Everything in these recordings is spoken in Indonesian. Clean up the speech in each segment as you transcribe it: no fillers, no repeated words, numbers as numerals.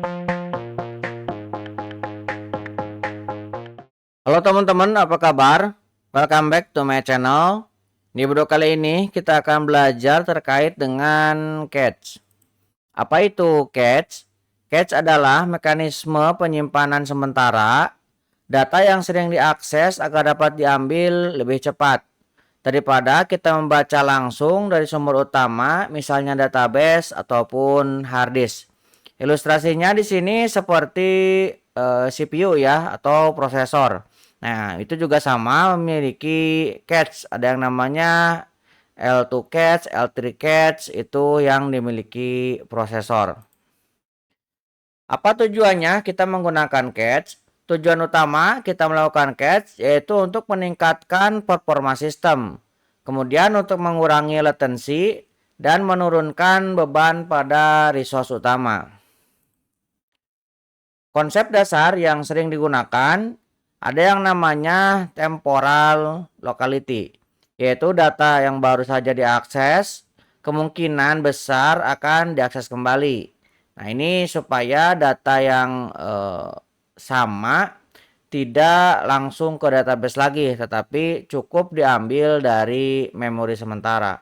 Halo teman-teman, apa kabar? Welcome back to my channel. Di video kali ini kita akan belajar terkait dengan cache. Apa itu cache? Cache adalah mekanisme penyimpanan sementara data yang sering diakses agar dapat diambil lebih cepat daripada kita membaca langsung dari sumber utama, misalnya database ataupun hard disk. Ilustrasinya di sini seperti CPU ya atau prosesor. Nah, itu juga sama memiliki cache. Ada yang namanya L2 cache, L3 cache itu yang dimiliki prosesor. Apa tujuannya kita menggunakan cache? Tujuan utama kita melakukan cache yaitu untuk meningkatkan performa sistem. Kemudian untuk mengurangi latensi dan menurunkan beban pada resource utama. Konsep dasar yang sering digunakan ada yang namanya temporal locality, yaitu data yang baru saja diakses kemungkinan besar akan diakses kembali. Nah, ini supaya data yang sama tidak langsung ke database lagi, tetapi cukup diambil dari memori sementara.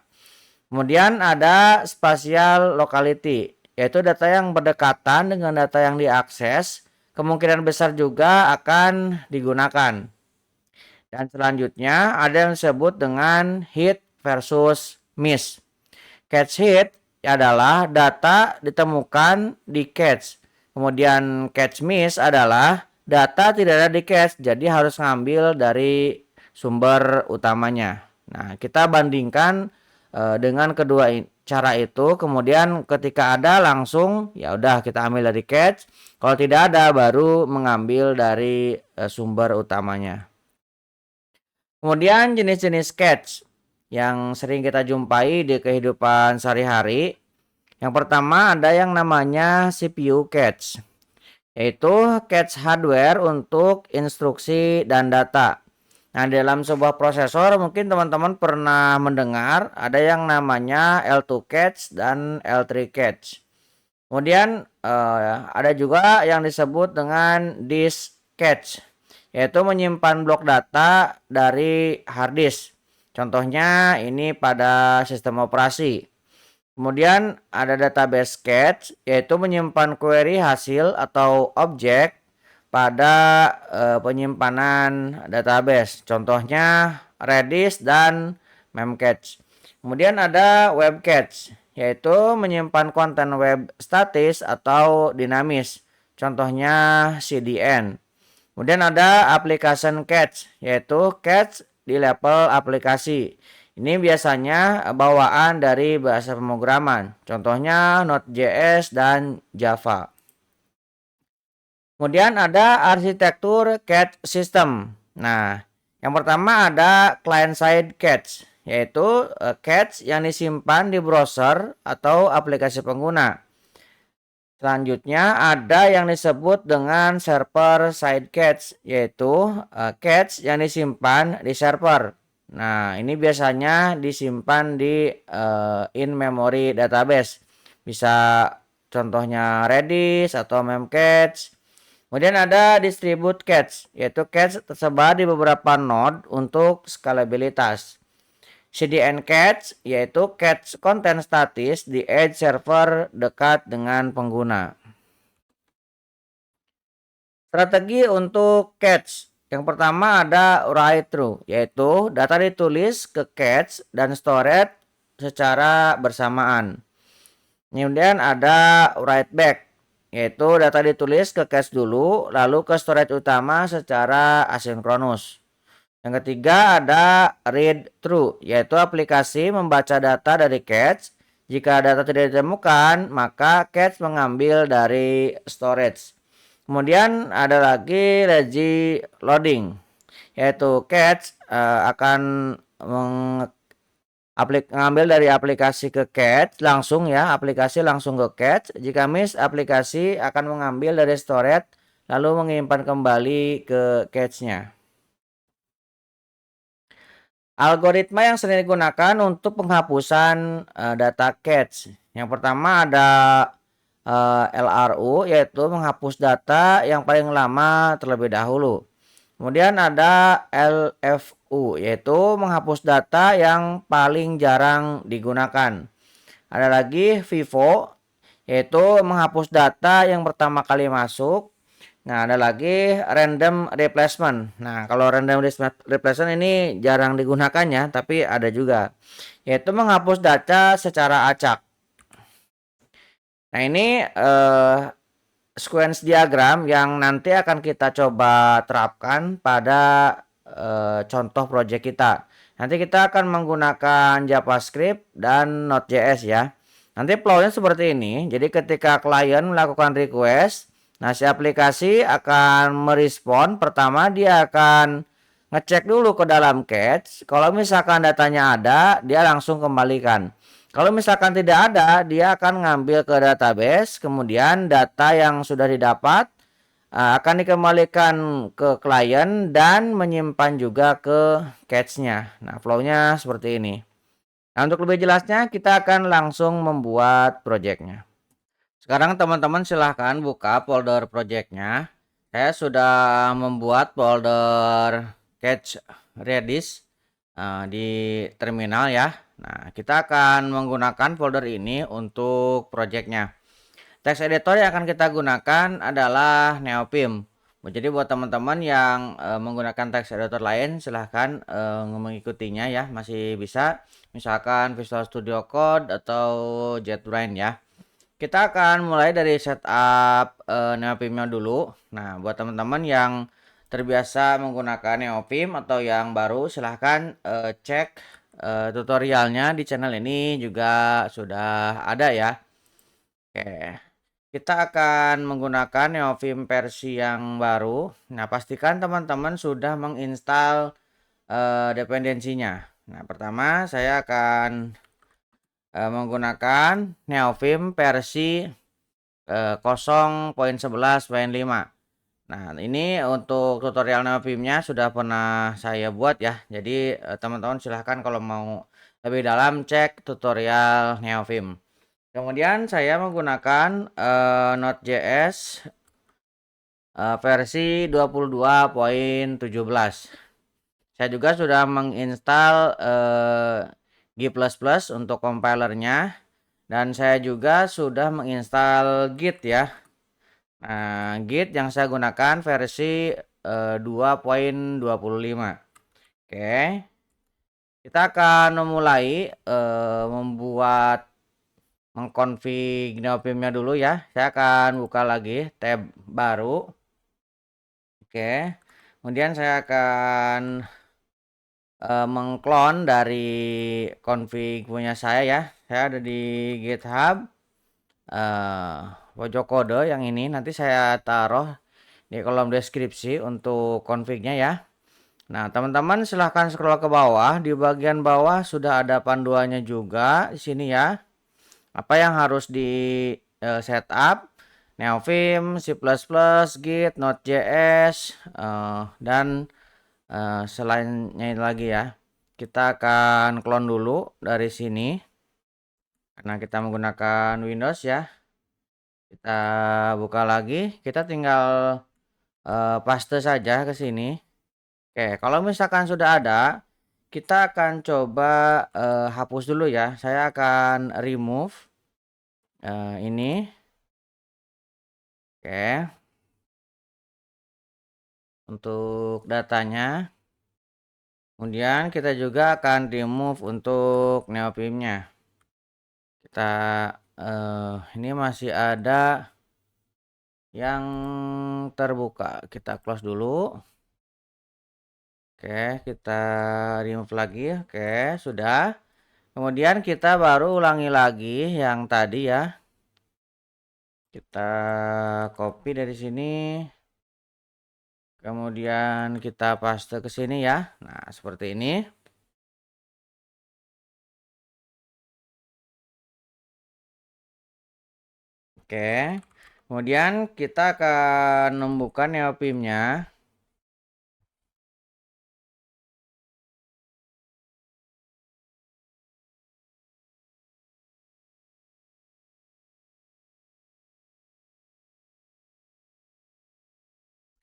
Kemudian ada spatial locality, yaitu data yang berdekatan dengan data yang diakses kemungkinan besar juga akan digunakan. Dan selanjutnya ada yang disebut dengan hit versus miss. Cache hit adalah data ditemukan di cache. Kemudian cache miss adalah data tidak ada di cache, jadi harus ngambil dari sumber utamanya. Nah, kita bandingkan dengan kedua cara itu, kemudian ketika ada langsung ya udah kita ambil dari cache, kalau tidak ada baru mengambil dari sumber utamanya. Kemudian jenis-jenis cache yang sering kita jumpai di kehidupan sehari-hari. Yang pertama ada yang namanya CPU cache, yaitu cache hardware untuk instruksi dan data. Nah, dalam sebuah prosesor mungkin teman-teman pernah mendengar ada yang namanya L2 cache dan L3 cache. Kemudian ada juga yang disebut dengan disk cache, yaitu menyimpan blok data dari hard disk. Contohnya ini pada sistem operasi. Kemudian ada database cache, yaitu menyimpan query hasil atau objek pada penyimpanan database. Contohnya Redis dan Memcache. Kemudian ada web cache, yaitu menyimpan konten web statis atau dinamis. Contohnya CDN. Kemudian ada application cache, yaitu cache di level aplikasi. Ini biasanya bawaan dari bahasa pemrograman. Contohnya Node.js dan Java. Kemudian ada arsitektur cache system. Nah, yang pertama ada client side cache, yaitu cache yang disimpan di browser atau aplikasi pengguna. Selanjutnya ada yang disebut dengan server side cache, yaitu cache yang disimpan di server. Nah, ini biasanya disimpan di in-memory database. Bisa contohnya Redis atau Memcache. Kemudian ada distribute cache, yaitu cache tersebar di beberapa node untuk skalabilitas. CDN cache, yaitu cache konten statis di edge server dekat dengan pengguna. Strategi untuk cache. Yang pertama ada write through, yaitu data ditulis ke cache dan storage secara bersamaan. Kemudian ada write back, yaitu data ditulis ke cache dulu lalu ke storage utama secara asinkronus. Yang ketiga ada read through, yaitu aplikasi membaca data dari cache. Jika data tidak ditemukan, maka cache mengambil dari storage. Kemudian ada lagi lazy loading, yaitu cache akan mengambil dari aplikasi ke cache langsung ya, aplikasi langsung ke cache. Jika miss, aplikasi akan mengambil dari storage lalu menyimpan kembali ke cache-nya. Algoritma yang sering digunakan untuk penghapusan data cache. Yang pertama ada LRU, yaitu menghapus data yang paling lama terlebih dahulu. Kemudian ada LFU, yaitu menghapus data yang paling jarang digunakan. Ada lagi FIFO, yaitu menghapus data yang pertama kali masuk. Nah, ada lagi random replacement. Nah, kalau random replacement ini jarang digunakan ya, tapi ada juga, yaitu menghapus data secara acak. Nah, ini sequence diagram yang nanti akan kita coba terapkan pada contoh project kita. Nanti kita akan menggunakan JavaScript dan Node.js ya. Nanti flow-nya seperti ini. Jadi ketika klien melakukan request, nah si aplikasi akan merespon. Pertama dia akan ngecek dulu ke dalam cache. Kalau misalkan datanya ada, dia langsung kembalikan. Kalau misalkan tidak ada, dia akan ngambil ke database, kemudian data yang sudah didapat akan dikembalikan ke klien dan menyimpan juga ke cache-nya. Nah, flow-nya seperti ini. Nah, untuk lebih jelasnya kita akan langsung membuat project-nya. Sekarang teman-teman silahkan buka folder project-nya. Saya sudah membuat folder cache Redis di terminal ya. Nah, kita akan menggunakan folder ini untuk project-nya. Text editor yang akan kita gunakan adalah Neofim. Jadi buat teman-teman yang menggunakan text editor lain silahkan mengikutinya ya, masih bisa. Misalkan Visual Studio Code atau JetBrains ya. Kita akan mulai dari setup Neofimnya dulu. Nah, buat teman-teman yang terbiasa menggunakan Neofim atau yang baru silahkan cek tutorialnya di channel ini juga sudah ada ya. Oke. Kita akan menggunakan Neofim versi yang baru. Nah, pastikan teman-teman sudah menginstal dependensinya. Nah, pertama saya akan menggunakan Neofim versi 0.11.5. Nah, ini untuk tutorial Neofimnya sudah pernah saya buat ya. Jadi teman-teman silahkan kalau mau lebih dalam cek tutorial Neofim. Kemudian saya menggunakan Node.js versi 22.17. Saya juga sudah menginstal G++ untuk compilernya dan saya juga sudah menginstal Git ya. Nah, Git yang saya gunakan versi 2.25. Oke. Kita akan memulai membuat mengkonfig Neofimnya dulu ya. Saya akan buka lagi tab baru. Oke. Kemudian saya akan mengklon dari config punya saya ya. Saya ada di GitHub. Pojok kode yang ini nanti saya taruh di kolom deskripsi untuk confignya ya. Nah, teman-teman silahkan scroll ke bawah. Di bagian bawah sudah ada panduannya juga di sini ya. Apa yang harus di setup? Neofim, C++, Git, Node.js, dan selainnya lagi ya. Kita akan clone dulu dari sini. Karena kita menggunakan Windows ya. Kita buka lagi. Kita tinggal paste saja ke sini. Oke, kalau misalkan sudah ada, kita akan coba hapus dulu ya. Saya akan remove ini. Oke. Untuk datanya. Kemudian kita juga akan remove untuk Neofimnya. Kita ini masih ada yang terbuka. Kita close dulu. Oke, kita remove lagi. Oke, sudah. Kemudian kita baru ulangi lagi yang tadi ya. Kita copy dari sini. Kemudian kita paste ke sini ya. Nah, seperti ini. Oke. Kemudian kita akan membuka Neofimnya.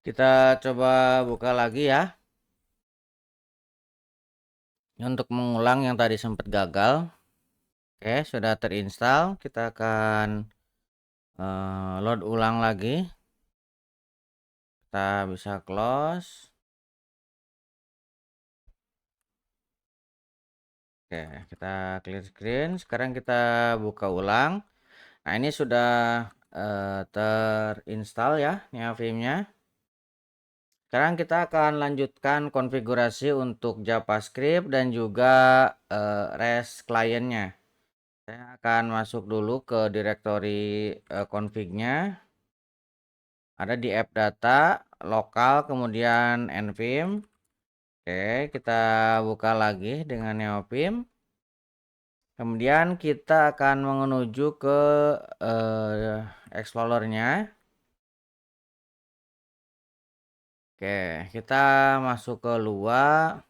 Kita coba buka lagi ya. Untuk mengulang yang tadi sempat gagal. Oke, sudah terinstall. Kita akan load ulang lagi. Kita bisa close. Oke, kita clear screen. Sekarang kita buka ulang. Nah, ini sudah terinstall ya NeoVim-nya. Sekarang kita akan lanjutkan konfigurasi untuk JavaScript dan juga REST client-nya. Saya akan masuk dulu ke direktori config-nya. Ada di app data, lokal, kemudian nvim. Oke, kita buka lagi dengan NeoVim. Kemudian kita akan menuju ke Explorer-nya. Oke, kita masuk ke luar,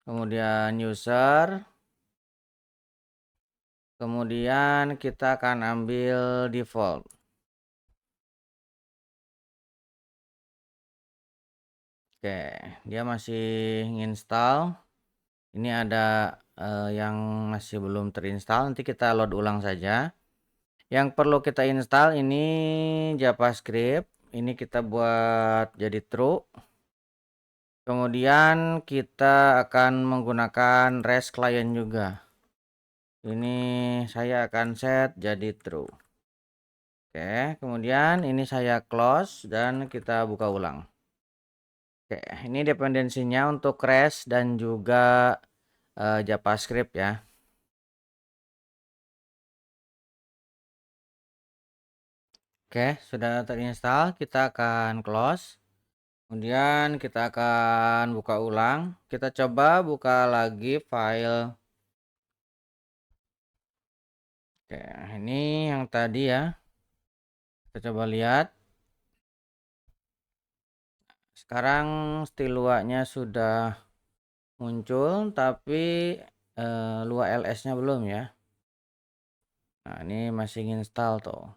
kemudian user, kemudian kita akan ambil default. Oke, dia masih install. Ini ada yang masih belum terinstall, nanti kita load ulang saja. Yang perlu kita install ini JavaScript, ini kita buat jadi true. Kemudian kita akan menggunakan REST client juga. Ini saya akan set jadi true. Oke, kemudian ini saya close dan kita buka ulang. Oke, ini dependensinya untuk REST dan juga JavaScript ya. Oke, sudah terinstall, kita akan close. Kemudian kita akan buka ulang. Kita coba buka lagi file. Oke, ini yang tadi ya. Kita coba lihat. Sekarang stiluanya sudah muncul, tapi Lua LS-nya belum ya. Nah, ini masih install tuh.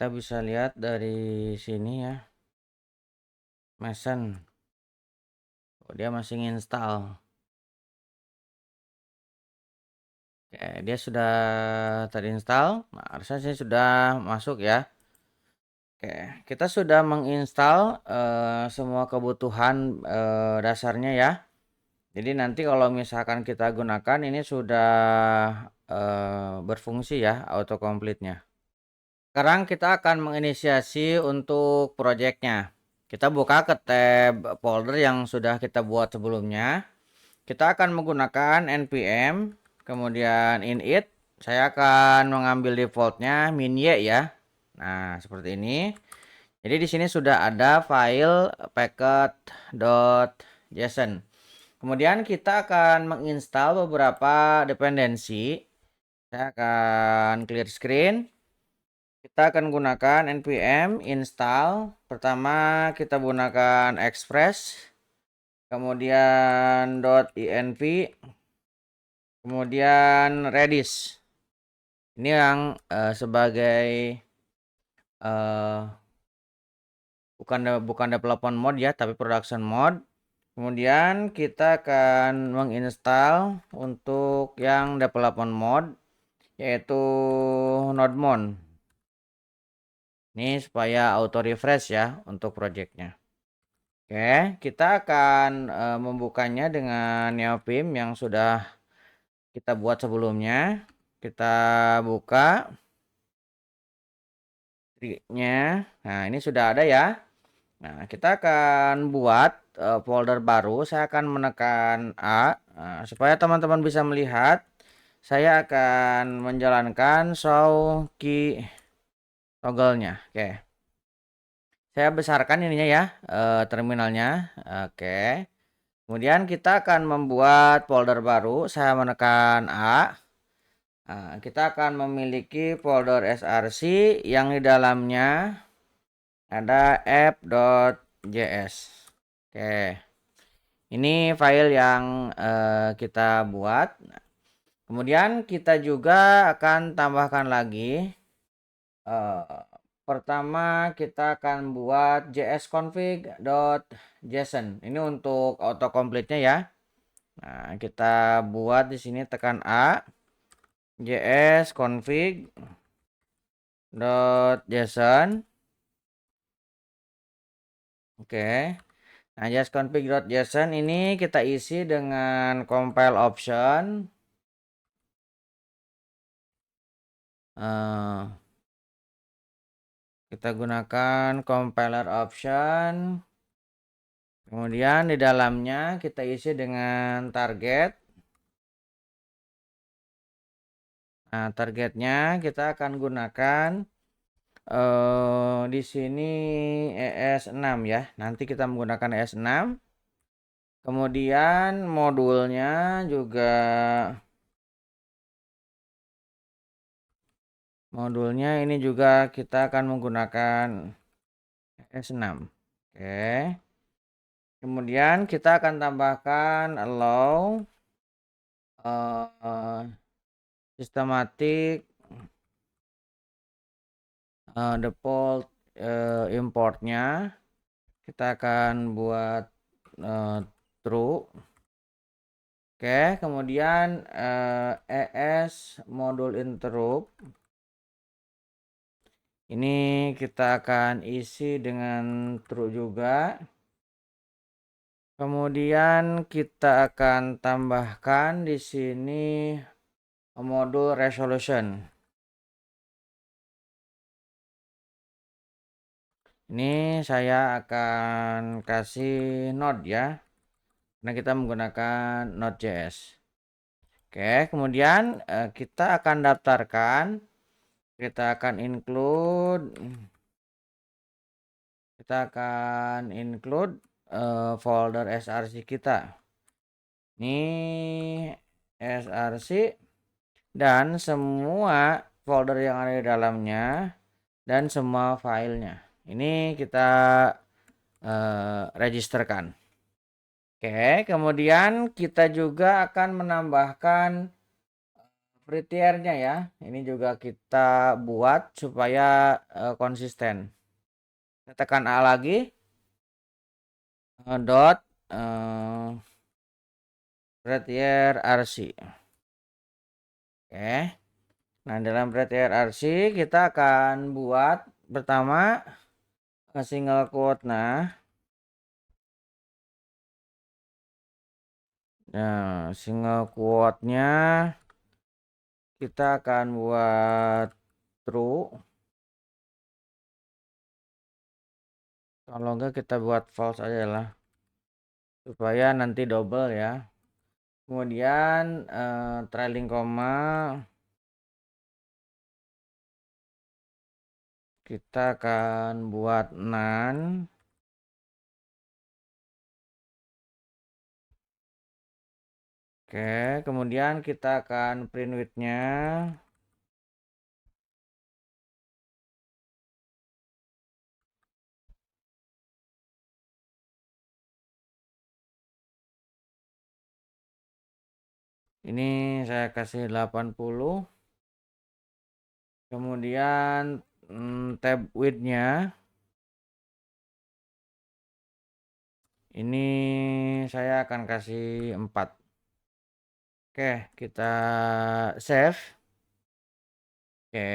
Kita bisa lihat dari sini ya. Mason. Oh, dia masih install. Oke, dia sudah terinstall. Nah, harusnya sih sudah masuk ya. Oke, kita sudah menginstal semua kebutuhan dasarnya ya. Jadi nanti kalau misalkan kita gunakan ini sudah berfungsi ya autocomplete-nya. Sekarang kita akan menginisiasi untuk projectnya. Kita buka ke tab folder yang sudah kita buat sebelumnya. Kita akan menggunakan npm, kemudian init. Saya akan mengambil defaultnya -y ya. Nah, seperti ini. Jadi di sini sudah ada file packet.json. Kemudian kita akan menginstal beberapa dependensi. Saya akan clear screen. Kita akan gunakan npm install. Pertama kita gunakan express. Kemudian .env. Kemudian redis. Ini yang sebagai bukan development mode ya, tapi production mode. Kemudian kita akan menginstal untuk yang development mode, yaitu nodemon. Ini supaya auto refresh ya untuk projectnya. Oke, kita akan membukanya dengan NeoVim yang sudah kita buat sebelumnya. Kita buka tree-nya. Nah, ini sudah ada ya. Nah, kita akan buat folder baru. Saya akan menekan A supaya teman-teman bisa melihat. Saya akan menjalankan show key toggle-nya. Oke. Saya besarkan ininya ya, terminalnya. Oke. Kemudian kita akan membuat folder baru. Saya menekan A. Nah, kita akan memiliki folder src yang di dalamnya ada app.js. Oke. Ini file yang kita buat. Kemudian kita juga akan tambahkan lagi Pertama kita akan buat jsconfig.json. Ini untuk autocomplete-nya ya. Nah, kita buat di sini tekan A, jsconfig.json. Oke. Nah, jsconfig.json ini kita isi dengan compile option. Kita gunakan compiler option. Kemudian di dalamnya kita isi dengan target. Nah, targetnya kita akan gunakan di sini ES6 ya. Nanti kita menggunakan ES6. Kemudian modulnya ini juga kita akan menggunakan ES6. Oke. Kemudian kita akan tambahkan allow systematic default importnya kita akan buat true. Oke, kemudian ES modul interrupt ini kita akan isi dengan true juga. Kemudian kita akan tambahkan di sini modul resolution. Ini saya akan kasih node ya, karena kita menggunakan Node.js. Oke, kemudian kita akan daftarkan, kita akan include folder src kita. Ini src dan semua folder yang ada di dalamnya dan semua filenya. Ini kita registerkan. Oke, kemudian kita juga akan menambahkan prettier-nya ya. Ini juga kita buat supaya konsisten. Kita tekan A lagi. Prettier rc. Oke. Nah, dalam prettier rc kita akan buat pertama single quote. Nah, single quote-nya kita akan buat true. Kalau enggak kita buat false aja lah, supaya nanti double ya. Kemudian trailing comma kita akan buat none. Oke, kemudian kita akan print width-nya. Ini saya kasih 80. Kemudian tab width-nya ini saya akan kasih 4. Oke, kita save. Oke.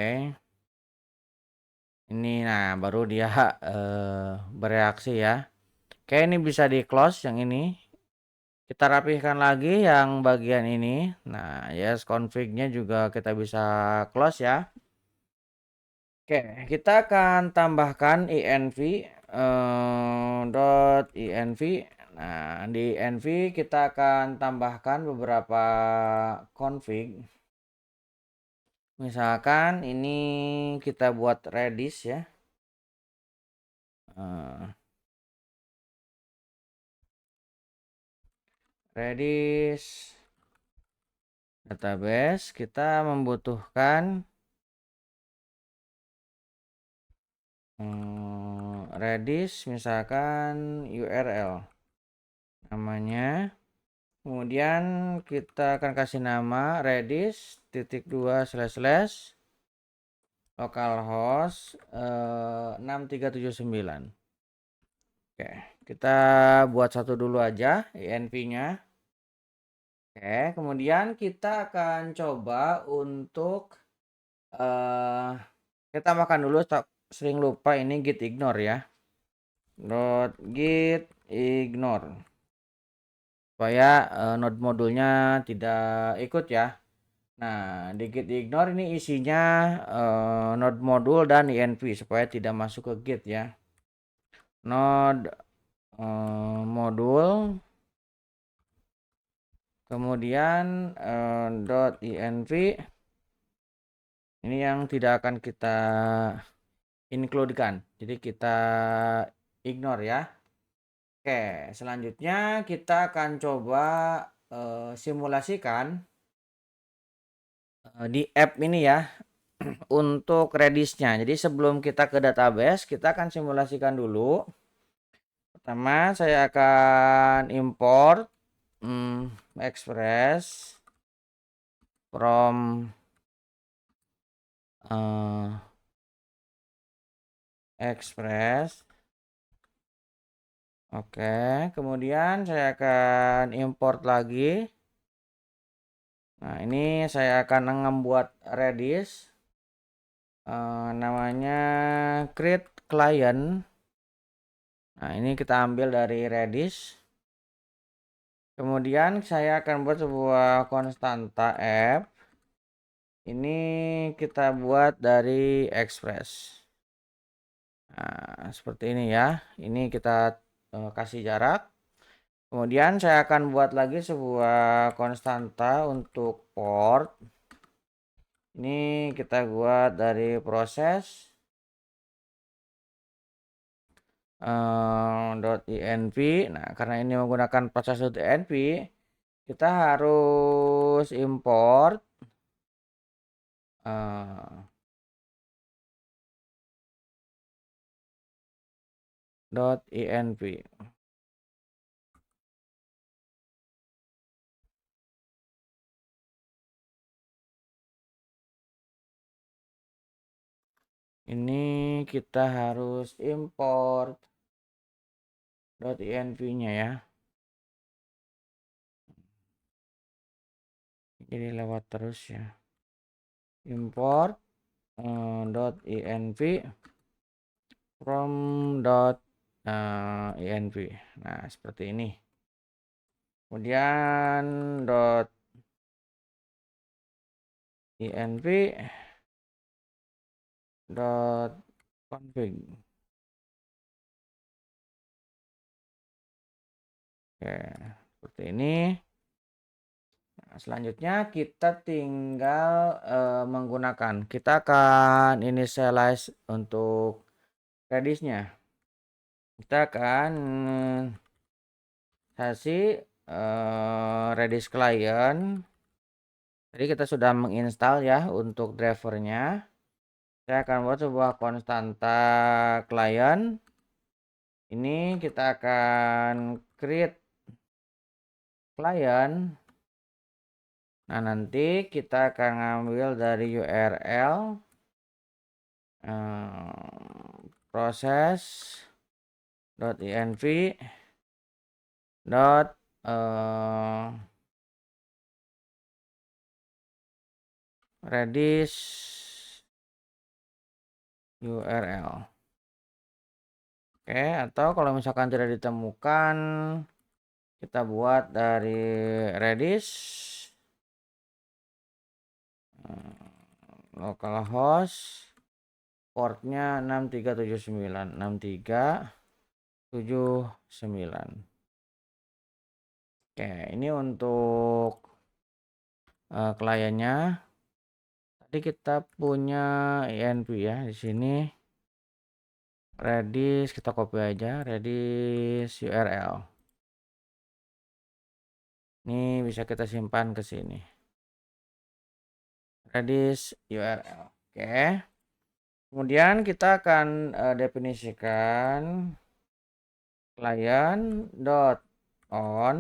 Ini nah baru dia bereaksi ya. Oke, ini bisa di close yang ini. Kita rapihkan lagi yang bagian ini. Nah, yes config-nya juga kita bisa close ya. Oke, kita akan tambahkan env .env. Nah, di env kita akan tambahkan beberapa config. Misalkan ini kita buat Redis ya. Redis database kita membutuhkan Redis misalkan URL namanya. Kemudian kita akan kasih nama redis // localhost 6379. Oke, kita buat satu dulu aja INV-nya. Oke, kemudian kita akan coba untuk kita tambahkan dulu, sering lupa ini git ignore ya. .git ignore supaya node modulnya tidak ikut ya. Nah, di git ignore ini isinya node modul dan env supaya tidak masuk ke git ya. Node modul, kemudian .env ini yang tidak akan kita include-kan, jadi kita ignore ya. Oke, selanjutnya kita akan coba simulasikan di app ini ya untuk Redis-nya. Jadi sebelum kita ke database, kita akan simulasikan dulu. Pertama, saya akan import Express from Express. Oke, kemudian saya akan import lagi. Nah, ini saya akan membuat Redis. Namanya create client. Nah, ini kita ambil dari Redis. Kemudian saya akan buat sebuah konstanta app. Ini kita buat dari Express. Nah, seperti ini ya. Ini kita kasih jarak. Kemudian saya akan buat lagi sebuah konstanta untuk port. Ini kita buat dari proses .env. Nah, karena ini menggunakan proses .env, kita harus import .env. Ini kita harus import .env-nya ya. Jadi lewat terus ya. Import .env from .env. Nah, seperti ini. Kemudian .env .config. Oke, seperti ini. Nah, selanjutnya kita tinggal menggunakan. Kita akan initialize untuk Redis-nya. Kita akan kasih Redis client. Jadi kita sudah menginstal ya untuk drivernya. Saya akan buat sebuah konstanta client. Ini kita akan create client. Nah, nanti kita akan ngambil dari URL proses .env Redis URL. Oke, atau kalau misalkan tidak ditemukan, kita buat dari Redis localhost portnya 6379. Oke, ini untuk kliennya. Tadi kita punya env ya di sini. Redis kita copy aja, Redis URL. Ini bisa kita simpan ke sini. Redis URL. Oke. Kemudian kita akan definisikan client.on.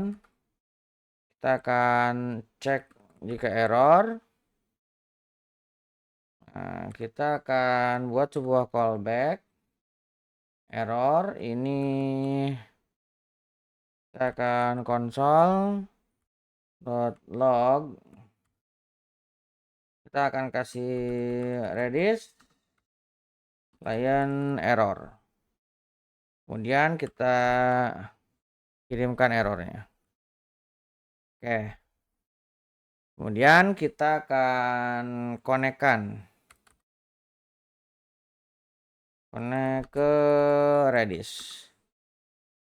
Kita akan cek jika error. Nah, kita akan buat sebuah callback error. Ini kita akan console.log. Kita akan kasih Redis client error. Kemudian kita kirimkan errornya. Oke. Kemudian kita akan connect ke Redis.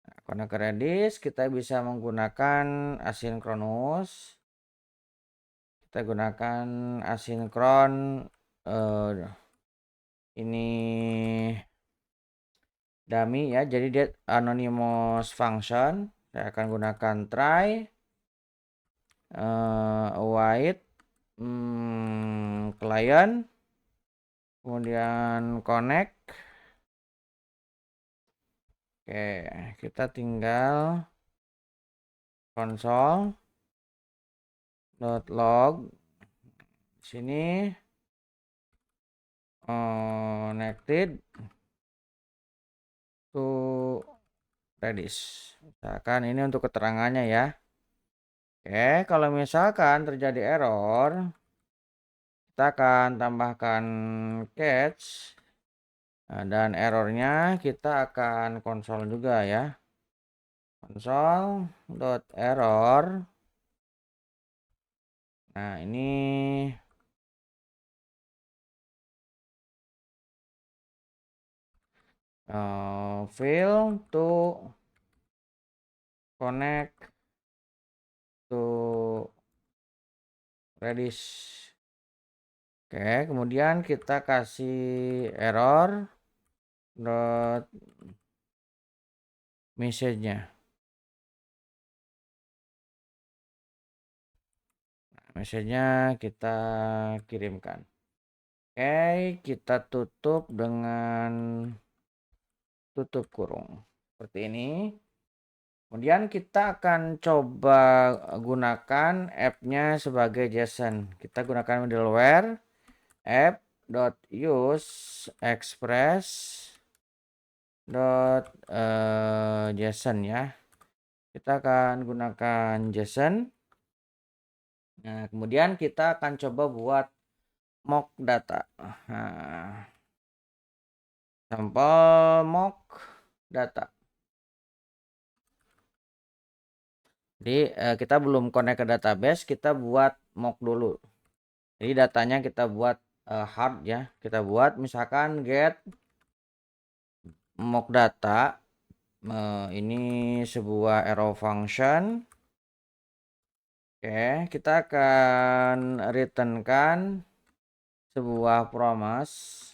Nah, connect ke Redis kita bisa menggunakan asynchronous. Kita gunakan asinkron ini dummy ya, jadi dia anonymous function. Saya akan gunakan try await client, kemudian connect. Oke, kita tinggal console.log sini connected to Redis. Misalkan ini untuk keterangannya ya. Oke, kalau misalkan terjadi error, kita akan tambahkan catch. Nah, dan errornya kita akan konsol juga ya. Console.error. Nah, ini fail to connect to Redis. Oke, kemudian kita kasih error dot message-nya. Message-nya kita kirimkan. Oke, kita tutup dengan tutup kurung seperti ini. Kemudian kita akan coba gunakan app-nya sebagai JSON. Kita gunakan middleware app.use express JSON ya. Kita akan gunakan JSON. Nah, kemudian kita akan coba buat mock data. Nah, sampel mock data. Jadi kita belum connect ke database, kita buat mock dulu. Jadi datanya kita buat hard ya. Kita buat misalkan get mock data. Ini sebuah arrow function. Oke, kita akan returnkan sebuah promise.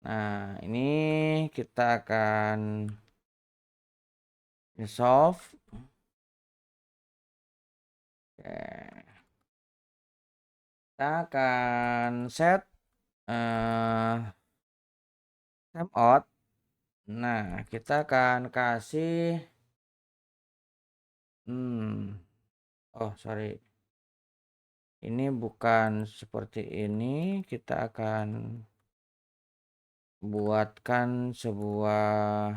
Nah, ini kita akan resolve. Oke. Kita akan set timeout. Nah, kita akan kasih oh sorry, ini bukan seperti ini. Kita akan buatkan sebuah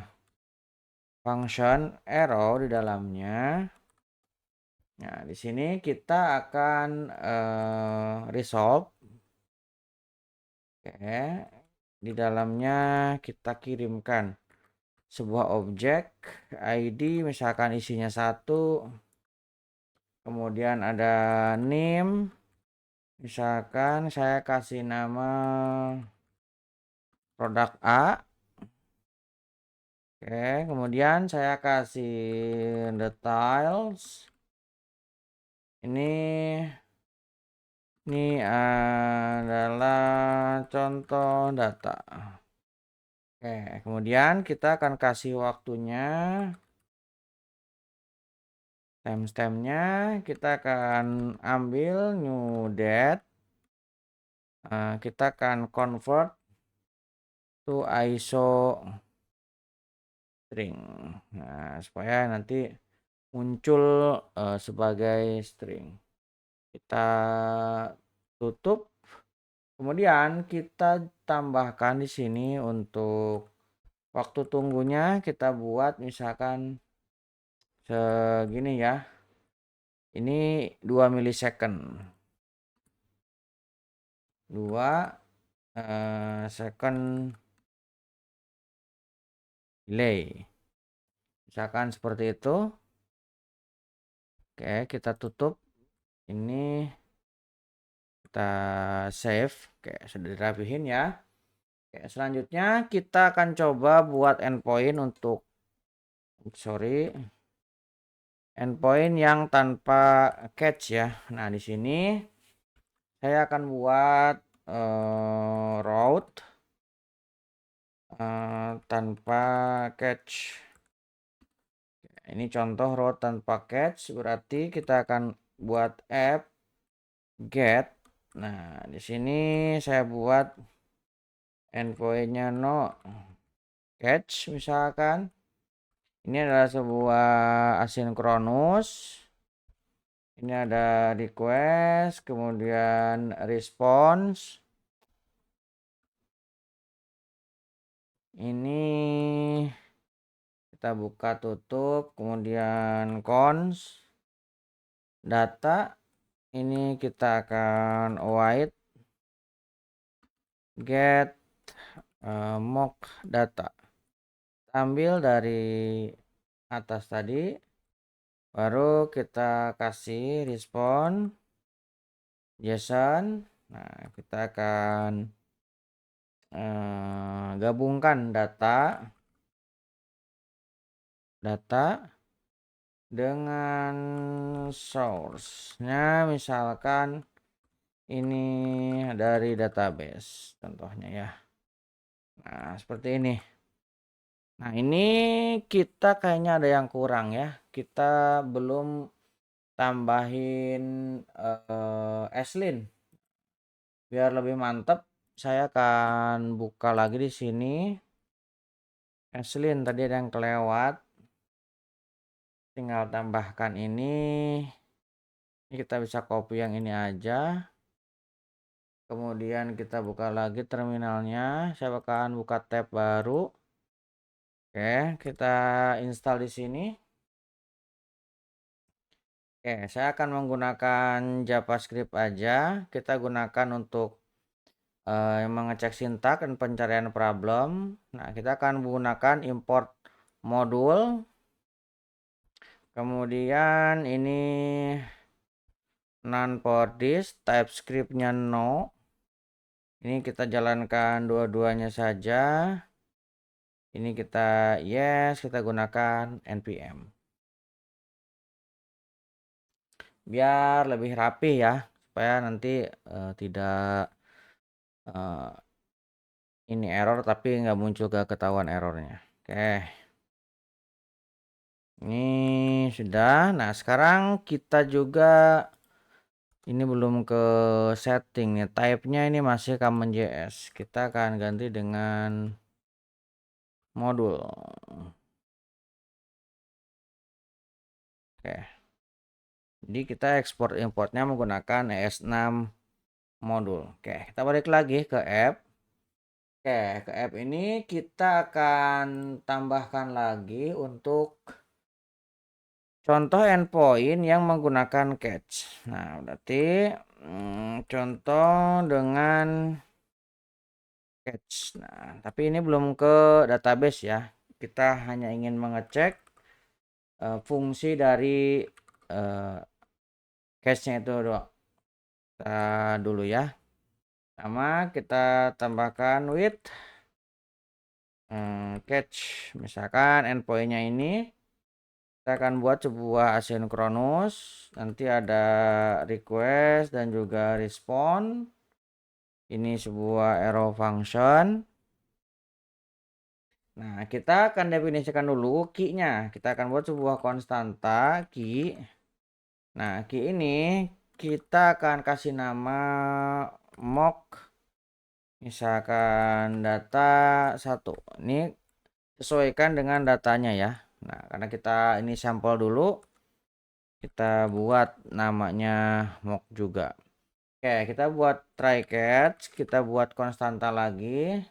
function arrow di dalamnya. Nah, di sini kita akan resolve. Oke, di dalamnya kita kirimkan sebuah objek ID, misalkan isinya 1, kemudian ada name, misalkan saya kasih nama produk A. Oke, kemudian saya kasih details. Ini adalah contoh data. Oke, kemudian kita akan kasih waktunya, timestamp-nya. Kita akan ambil new date. Kita akan convert to ISO string. Nah, supaya nanti muncul sebagai string. Kita tutup. Kemudian kita tambahkan di sini untuk waktu tunggunya kita buat misalkan segini ya. Ini 2 milisecond. 2 second delay. Misalkan seperti itu. Oke, kita tutup. Ini kita save. Oke, sudah dirapihin ya. Oke, selanjutnya kita akan coba buat endpoint untuk endpoint yang tanpa catch ya. Nah, di sini saya akan buat route tanpa catch. Ini contoh route tanpa catch, berarti kita akan buat app get. Nah, di sini saya buat endpointnya no catch misalkan. Ini adalah sebuah asinkronus. Ini ada request, kemudian response. Ini kita buka tutup, kemudian cons data. Ini kita akan await get mock data. Ambil dari atas tadi, baru kita kasih respon JSON. Nah, kita akan gabungkan data dengan source-nya, misalkan ini dari database contohnya ya. Nah, seperti ini. Nah, ini kita kayaknya ada yang kurang ya. Kita belum tambahin Slin. Biar lebih mantap, saya akan buka lagi di sini. Slin tadi ada yang kelewat. Tinggal tambahkan ini. Ini kita bisa copy yang ini aja. Kemudian kita buka lagi terminalnya. Saya bakalan buka tab baru. Oke, kita install di sini. Oke, saya akan menggunakan JavaScript aja. Kita gunakan untuk mengecek sintak dan pencarian problem. Nah, kita akan menggunakan import modul. Kemudian ini none for this, TypeScript-nya no. Ini kita jalankan dua-duanya saja. Ini kita yes, kita gunakan npm. Biar lebih rapi ya, supaya nanti tidak ini error tapi nggak muncul ke ketahuan errornya. Oke. Ini sudah. Nah, sekarang kita juga ini belum ke setting nih. Type-nya ini masih common.js. Kita akan ganti dengan modul. Oke. Jadi kita ekspor importnya menggunakan ES6 modul. Oke, kita balik lagi ke app. Oke, ke app ini kita akan tambahkan lagi untuk contoh endpoint yang menggunakan catch. Nah, berarti contoh dengan catch. Nah, tapi ini belum ke database ya. Kita hanya ingin mengecek fungsi dari catch-nya itu doang. Kita dulu ya. Sama kita tambahkan with catch. Misalkan endpoint-nya ini kita akan buat sebuah asinkronus. Nanti ada request dan juga respon. Ini sebuah arrow function. Nah, kita akan definisikan dulu key-nya. Kita akan buat sebuah konstanta key. Nah, key ini kita akan kasih nama mock. Misalkan data 1. Ini sesuaikan dengan datanya ya. Nah, karena kita ini sampel dulu, kita buat namanya mock juga. Oke, kita buat try catch, kita buat konstanta lagi.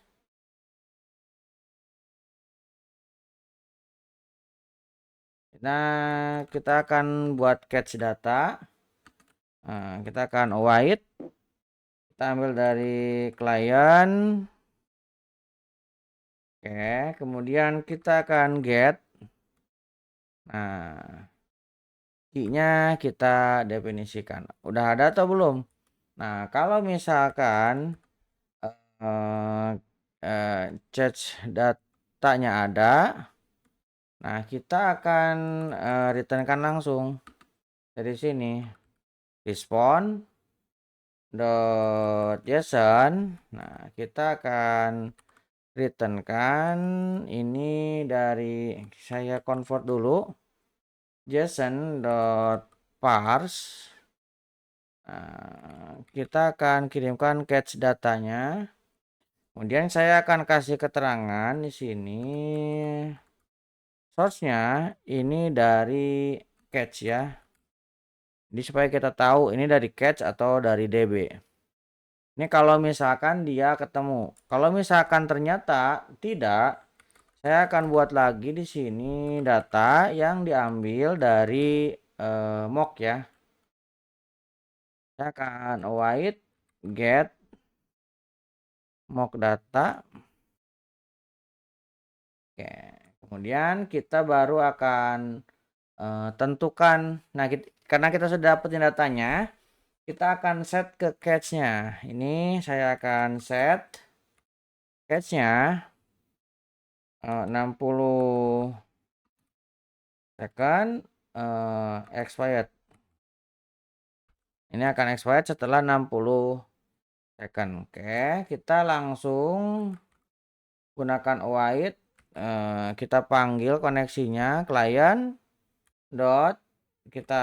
Nah, kita akan buat catch data. Nah, kita akan await. Kita ambil dari client. Oke, kemudian kita akan get. Nah, key-nya kita definisikan. Udah ada atau belum? Nah, kalau misalkan eh, catch datanya ada, nah kita akan returnkan langsung dari sini. Respond.json. Nah, kita akan returnkan ini dari, saya convert dulu, json.parse. Nah, kita akan kirimkan catch datanya. Kemudian saya akan kasih keterangan di sini. Source-nya ini dari catch ya. Jadi supaya kita tahu ini dari catch atau dari DB. Ini kalau misalkan dia ketemu. Kalau misalkan ternyata tidak, saya akan buat lagi di sini data yang diambil dari mock ya. Saya akan await get mock data. Oke, kemudian kita baru akan tentukan. Nah, karena kita sudah dapetin datanya, kita akan set ke catch-nya. Ini saya akan set catch-nya 60 second expired. Ini akan expired setelah 60 second. Oke, kita langsung gunakan await. Kita panggil koneksinya client dot kita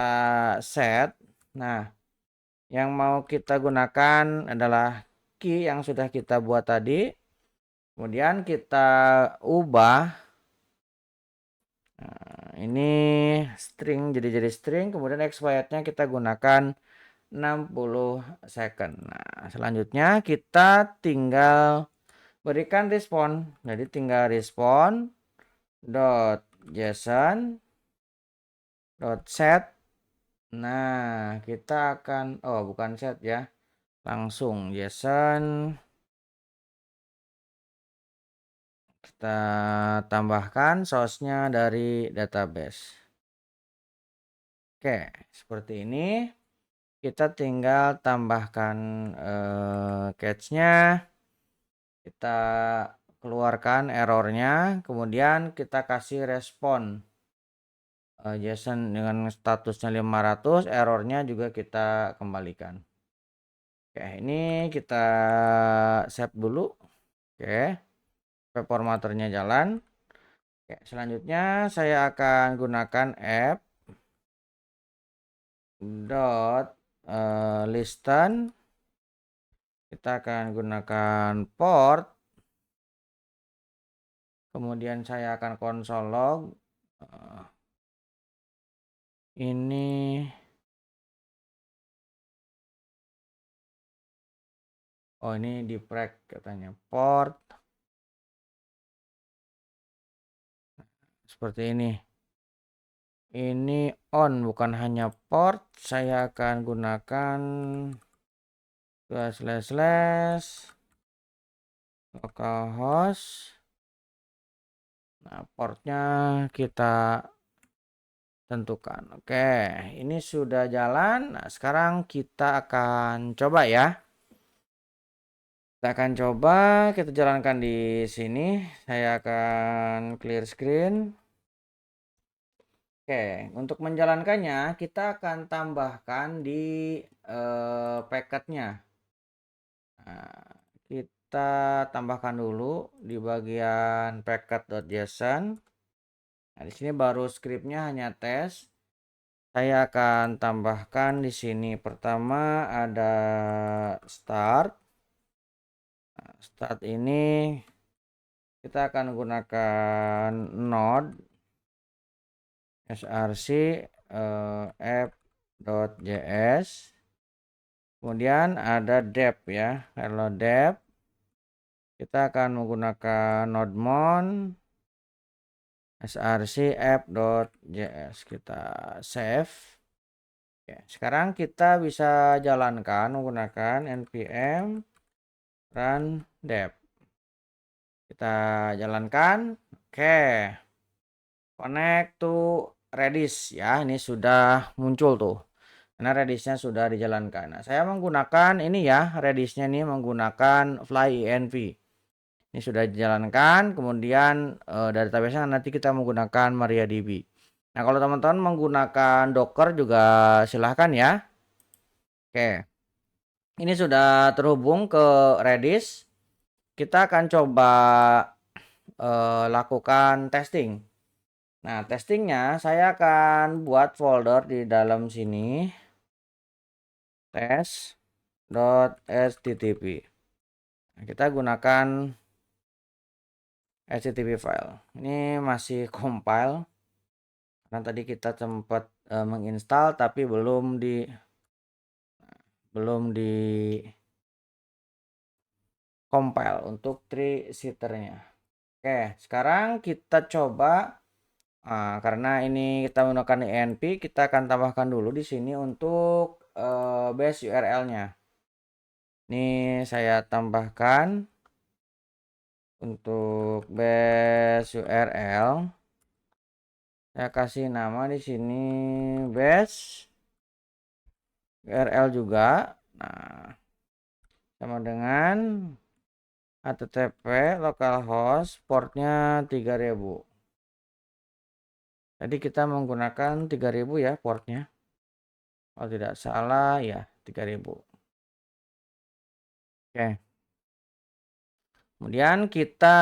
set. Nah, yang mau kita gunakan adalah key yang sudah kita buat tadi. Kemudian kita ubah. Nah, ini string jadi string. Kemudian expirednya kita gunakan 60 second. Nah, selanjutnya kita tinggal berikan respon. Jadi tinggal respon dot json dot set. Nah, kita akan bukan set ya. Langsung json. Kita tambahkan source-nya dari database. Oke, seperti ini. Kita tinggal tambahkan catch-nya. Kita keluarkan errornya. Kemudian kita kasih respon. JSON dengan statusnya 500, errornya juga kita kembalikan. Oke, ini kita save dulu. Oke, formatternya jalan. Oke, selanjutnya saya akan gunakan app dot listen. Kita akan gunakan port. Kemudian saya akan console log. Ini ini di prek katanya port. Seperti ini. Ini on, bukan hanya port. Saya akan gunakan slash localhost. Nah, portnya kita tentukan. Oke, ini sudah jalan. Nah, sekarang kita akan coba ya. Kita akan coba, kita jalankan di sini. Saya akan clear screen. Oke, untuk menjalankannya kita akan tambahkan di packetnya. Nah, kita tambahkan dulu di bagian packet.json. Nah, di sini baru scriptnya hanya tes. Saya akan tambahkan di sini pertama ada start. Nah, start ini kita akan gunakan node src app.js. Kemudian ada dep ya. Kalau dep kita akan menggunakan nodemon src app.js, kita save. Oke, sekarang kita bisa jalankan menggunakan npm run dep. Kita jalankan. Oke, connect to Redis ya. Ini sudah muncul tuh. Karena Redisnya sudah dijalankan. Nah, saya menggunakan ini ya, Redisnya ini menggunakan flyenv. Ini sudah dijalankan. Kemudian database-nya nanti kita menggunakan MariaDB. Nah, kalau teman-teman menggunakan Docker juga silahkan ya. Oke, ini sudah terhubung ke Redis. Kita akan coba lakukan testing. Nah, testingnya saya akan buat folder di dalam sini, test.http. Nah, kita gunakan http file. Ini masih compile karena tadi kita sempat menginstal tapi belum di compile untuk tree seaternya. Oke, sekarang kita coba. Karena ini kita menggunakan env, kita akan tambahkan dulu di sini untuk base URL-nya. Ini saya tambahkan untuk base URL. Saya kasih nama di sini base URL juga. Nah, sama dengan http localhost portnya 3000. Jadi kita menggunakan 3000 ya portnya. Kalau tidak salah ya 3000. Oke. Kemudian kita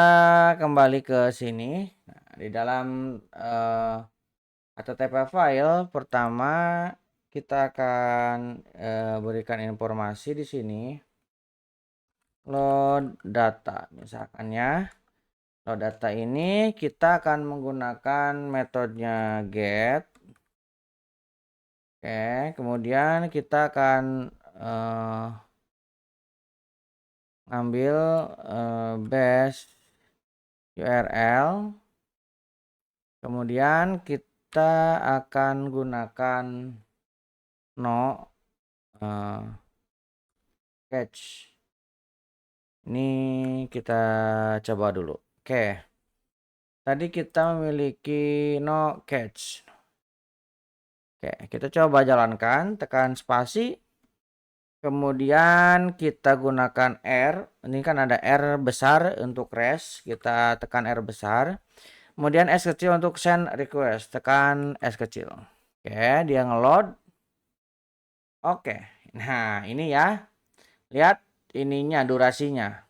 kembali ke sini. Nah, di dalam http file pertama kita akan berikan informasi di sini. Load data misalkan ya. Load data ini kita akan menggunakan metodenya get. Oke, kemudian kita akan ngambil base URL. Kemudian kita akan gunakan catch. Ini kita coba dulu. Oke. Tadi kita memiliki no catch. Oke, kita coba jalankan, tekan spasi. Kemudian kita gunakan R. Ini kan ada R besar untuk REST. Kita tekan R besar. Kemudian S kecil untuk send request. Tekan S kecil. Oke, dia ngeload. Oke. Nah, ini ya. Lihat ininya durasinya.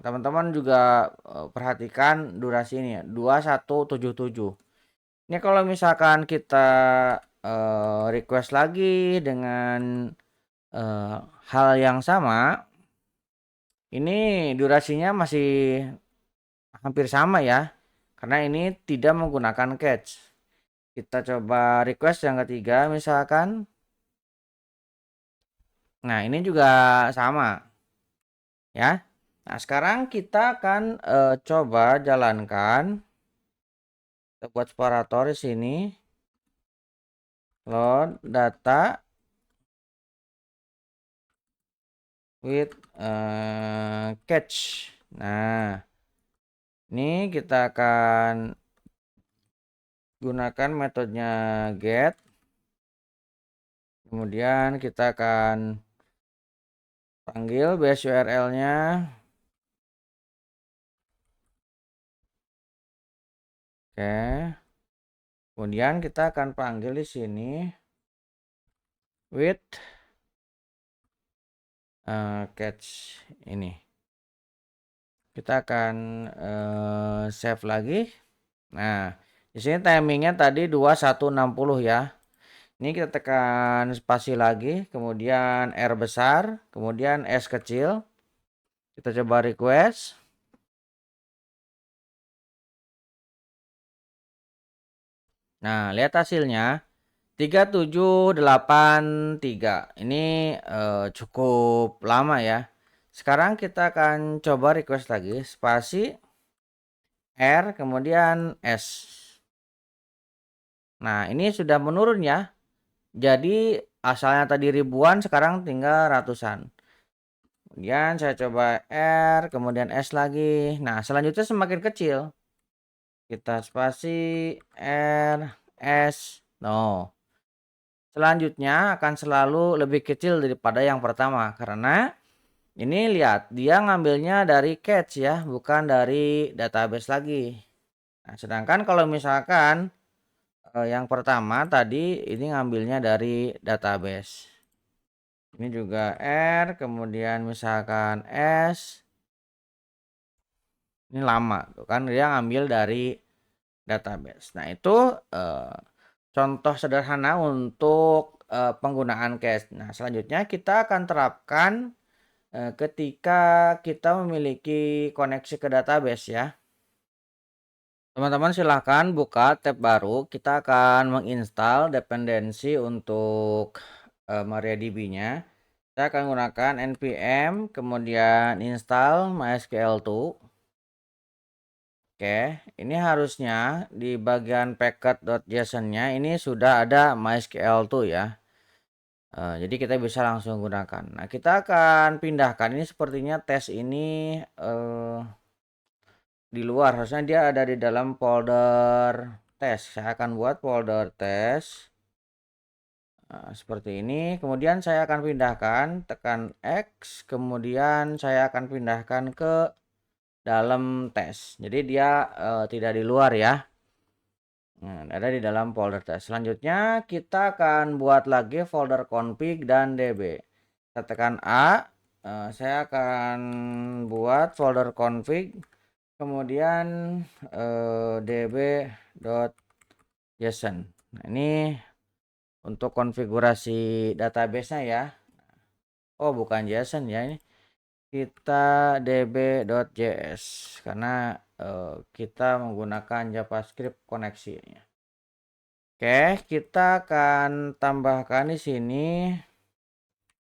Teman-teman juga perhatikan durasi ini ya. 2177. Ini kalau misalkan kita request lagi dengan hal yang sama, ini durasinya masih hampir sama ya, karena ini tidak menggunakan catch. Kita coba request yang ketiga misalkan. Nah, ini juga sama ya. Nah, sekarang kita akan coba jalankan. Kita buat separator di sini. Load data with catch. Nah, ini kita akan gunakan metodenya get. Kemudian kita akan panggil base URL-nya. Oke. Kemudian kita akan panggil di sini with catch ini. Kita akan save lagi. Nah, di sini timingnya tadi 2160 ya. Ini kita tekan spasi lagi, kemudian R besar, kemudian S kecil. Kita coba request. Nah, lihat hasilnya. 3783. Ini cukup lama ya. Sekarang kita akan coba request lagi spasi R kemudian S. Nah, ini sudah menurun ya. Jadi asalnya tadi ribuan sekarang tinggal ratusan. Kemudian saya coba R kemudian S lagi. Nah, selanjutnya semakin kecil. Kita spasi R S. No. Selanjutnya akan selalu lebih kecil daripada yang pertama karena ini lihat dia ngambilnya dari cache ya, bukan dari database lagi. Nah, sedangkan kalau misalkan yang pertama tadi ini ngambilnya dari database. Ini juga R, kemudian misalkan S. Ini lama tuh kan dia ngambil dari database. Nah, itu contoh sederhana untuk penggunaan cache. Nah, selanjutnya kita akan terapkan ketika kita memiliki koneksi ke database ya. Teman-teman silahkan buka tab baru. Kita akan menginstal dependensi untuk MariaDB-nya. Saya akan gunakan npm kemudian install mysql2. Oke, ini harusnya di bagian packet.json-nya ini sudah ada mysql2 ya. Jadi kita bisa langsung gunakan. Nah, kita akan pindahkan ini sepertinya tes ini di luar. Harusnya dia ada di dalam folder tes. Saya akan buat folder tes. Nah, seperti ini. Kemudian saya akan pindahkan, tekan X. Kemudian saya akan pindahkan ke dalam tes. Jadi dia tidak di luar ya. Nah, ada di dalam folder tes. Selanjutnya kita akan buat lagi folder config dan db. Kita tekan A. Saya akan buat folder config. Kemudian db.json. Nah, ini untuk konfigurasi database-nya ya. Oh, bukan JSON ya ini. Kita db.js karena kita menggunakan JavaScript koneksinya. Oke, kita akan tambahkan di sini.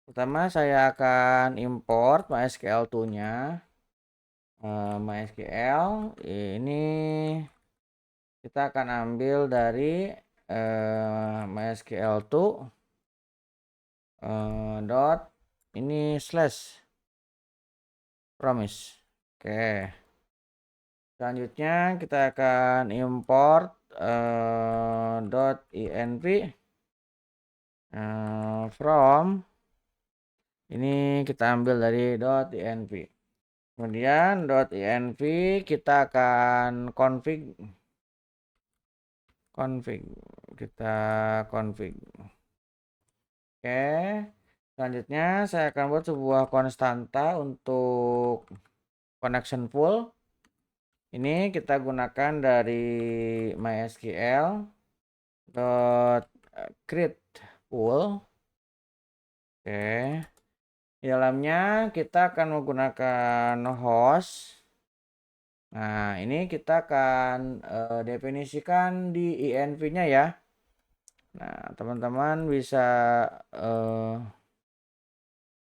Pertama saya akan import MySQL2-nya. MySQL ini kita akan ambil dari MySQL2 dot ini slash promise. Oke. Selanjutnya kita akan import .env from ini kita ambil dari .env. Kemudian .env kita akan config kita config. Oke. Selanjutnya saya akan buat sebuah konstanta untuk connection pool. Ini kita gunakan dari MySQL create pool. Oke. Di dalamnya kita akan menggunakan host. Nah, ini kita akan definisikan di env-nya ya. Nah, teman-teman bisa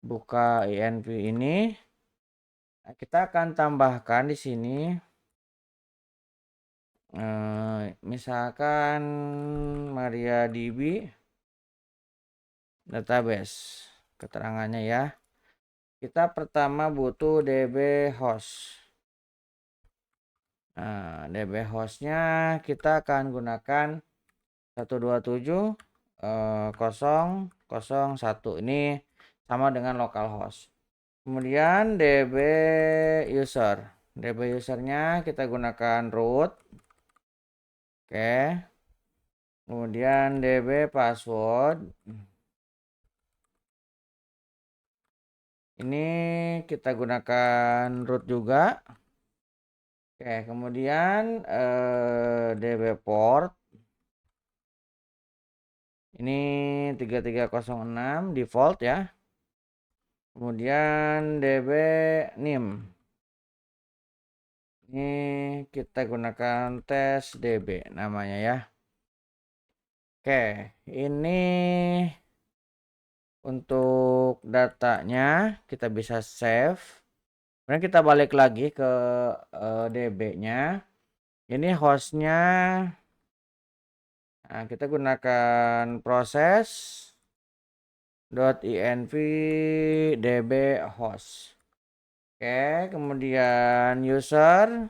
buka env ini. Nah, kita akan tambahkan di sini misalkan MariaDB database keterangannya ya. Kita pertama butuh db host. Nah, db hostnya kita akan gunakan 127.0.0.1 ini sama dengan localhost. Kemudian db usernya kita gunakan root. Oke. Kemudian db password ini kita gunakan root juga. Oke, kemudian db port ini 3306 default ya. Kemudian db nim ini kita gunakan tes db namanya ya. Oke, ini untuk datanya kita bisa save. Kemudian kita balik lagi ke DB-nya. Ini hostnya. Nah, kita gunakan proses .env db host. Oke, kemudian user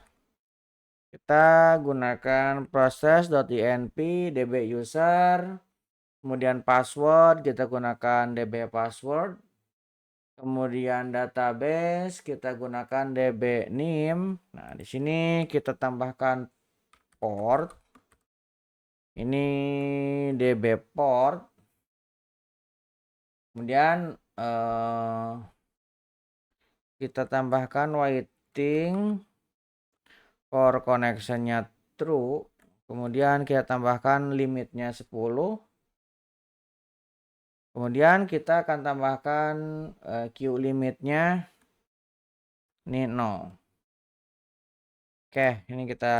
kita gunakan proses .env db user. Kemudian password kita gunakan db password. Kemudian database kita gunakan db name. Nah, di sini kita tambahkan port. Ini db port. Kemudian kita tambahkan waiting for connectionnya true. Kemudian kita tambahkan limitnya 10. Kemudian kita akan tambahkan queue limitnya ini 0. Oke, ini kita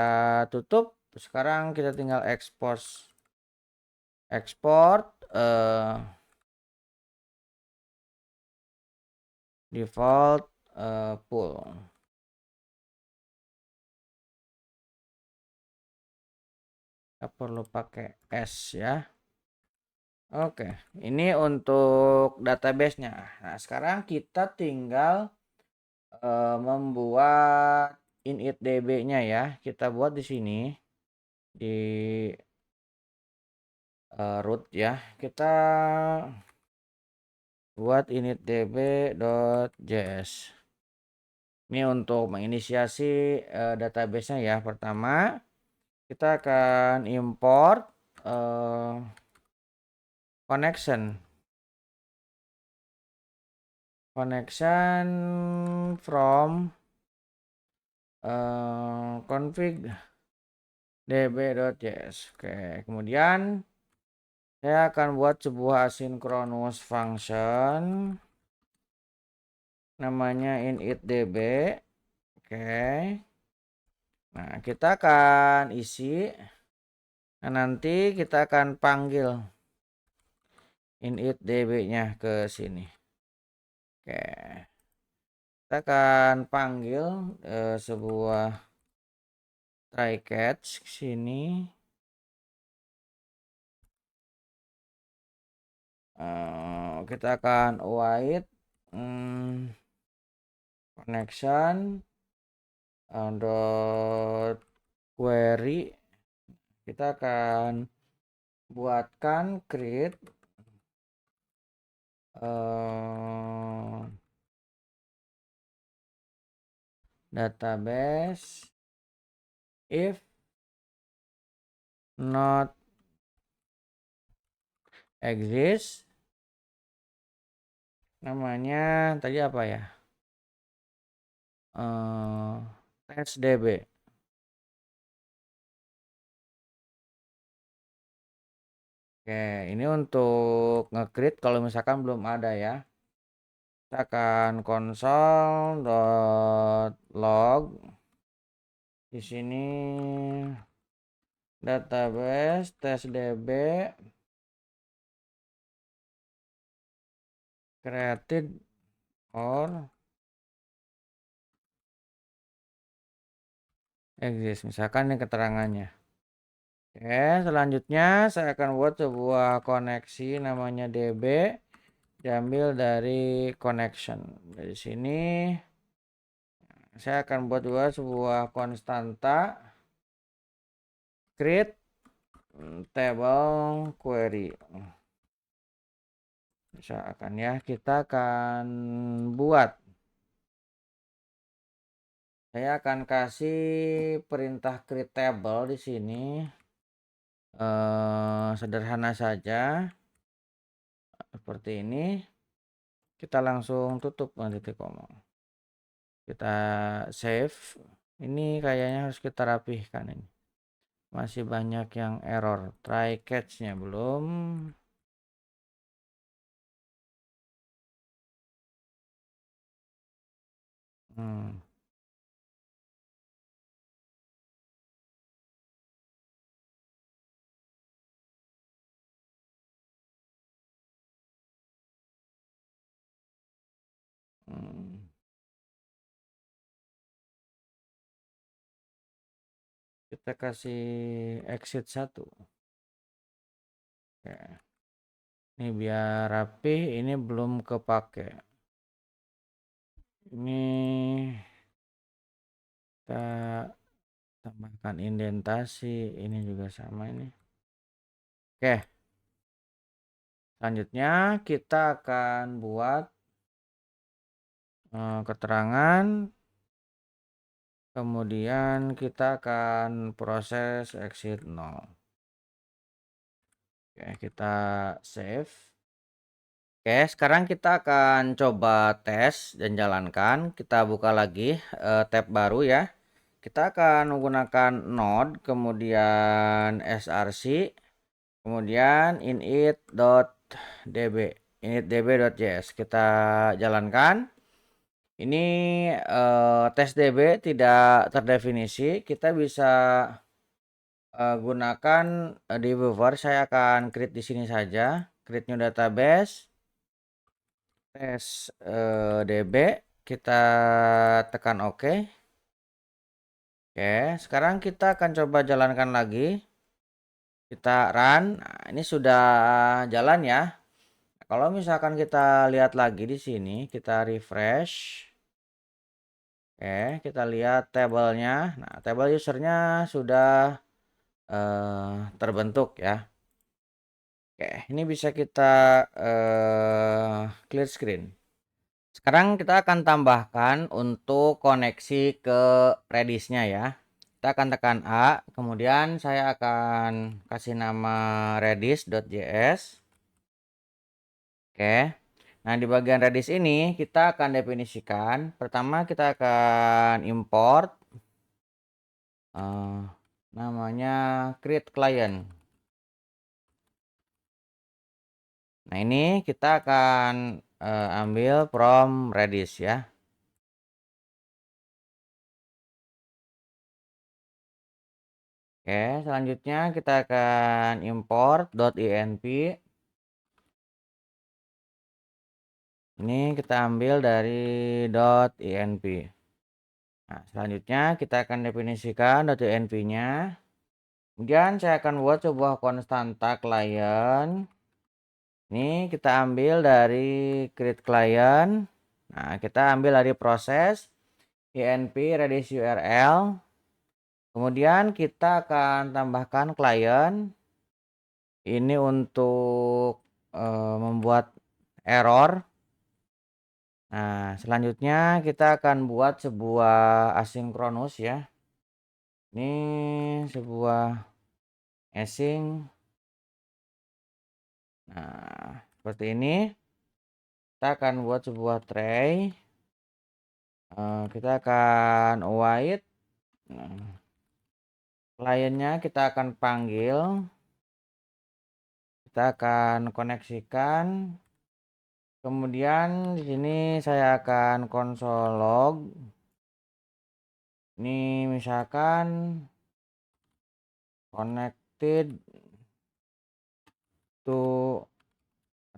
tutup. Sekarang kita tinggal export default pool. Kita perlu pakai S ya. Oke, ini untuk database-nya. Nah, sekarang kita tinggal membuat init db-nya ya. Kita buat di sini di root ya. Kita buat init db.js. Ini untuk menginisiasi database-nya ya. Pertama, kita akan import connection from config db.js. Oke, kemudian saya akan buat sebuah asynchronous function namanya initdb. Oke. Nah, kita akan isi. Nah, nanti kita akan panggil initdb-nya ke sini. Oke. Kita akan panggil sebuah try catch ke sini. Kita akan await connection dot query. Kita akan buatkan create database if not exist. Namanya tadi apa ya? Test db. Oke, ini untuk nge-create kalau misalkan belum ada ya. Kita akan console.log. Di sini database testdb created or exist. Misalkan ini keterangannya. Oke, selanjutnya saya akan buat sebuah koneksi namanya db. Diambil dari connection. Dari sini saya akan buat juga sebuah konstanta create table query. Misalkan ya, kita akan buat. Saya akan kasih perintah create table di sini. Sederhana saja. Seperti ini. Kita langsung tutup titik koma. Kita save. Ini kayaknya harus kita rapihkan ini. Masih banyak yang error. Try catch-nya belum. Kita kasih exit 1. Oke. Ini biar rapi, ini belum kepake. Ini kita tambahkan indentasi, ini juga sama ini. Oke. Selanjutnya kita akan buat keterangan, kemudian kita akan proses exit 0. Oke, kita save. Oke, sekarang kita akan coba tes dan jalankan. Kita buka lagi tab baru ya. Kita akan menggunakan node, kemudian src, kemudian init.db, initdb.js. Kita jalankan. Ini tes DB tidak terdefinisi. Kita bisa gunakan di buffer. Saya akan create di sini saja. Create new database. Tes DB. Kita tekan OK. Oke, sekarang kita akan coba jalankan lagi. Kita run. Nah, ini sudah jalan ya. Kalau misalkan kita lihat lagi di sini, kita refresh. Oke, kita lihat tabelnya. Nah, tabel usernya sudah terbentuk ya. Oke, ini bisa kita clear screen. Sekarang kita akan tambahkan untuk koneksi ke Redis-nya ya. Kita akan tekan A, kemudian saya akan kasih nama redis.js. Oke. Nah, di bagian Redis ini kita akan definisikan. Pertama kita akan import namanya create client. Nah, ini kita akan ambil from Redis ya. Oke, selanjutnya kita akan import .env. Ini kita ambil dari .env. Nah, selanjutnya kita akan definisikan .env-nya. Kemudian saya akan buat sebuah konstanta client. Ini kita ambil dari create client. Nah, kita ambil dari proses env redis URL. Kemudian kita akan tambahkan client. Ini untuk membuat error. Nah, selanjutnya kita akan buat sebuah asinkronus ya. Ini sebuah async. Nah, seperti ini. Kita akan buat sebuah tray. Kita akan await. Kliennya kita akan panggil. Kita akan koneksikan. Kemudian di sini saya akan console log. Ini misalkan connected to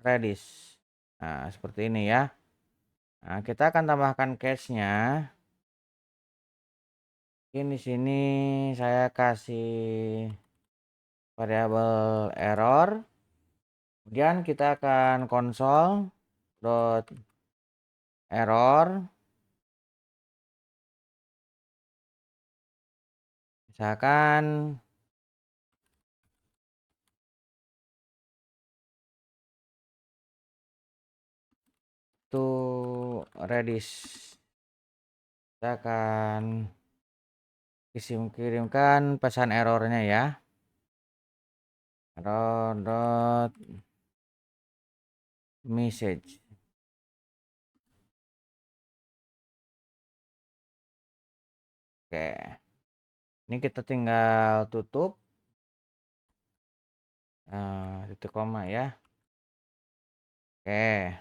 Redis. Nah, seperti ini ya. Nah, kita akan tambahkan cache-nya. Mungkin di sini saya kasih variabel error. Kemudian kita akan console dot error. Misalkan to Redis. Kita akan kirimkan pesan errornya ya. Error dot message. Oke. Ini kita tinggal tutup. Titik koma ya. Oke.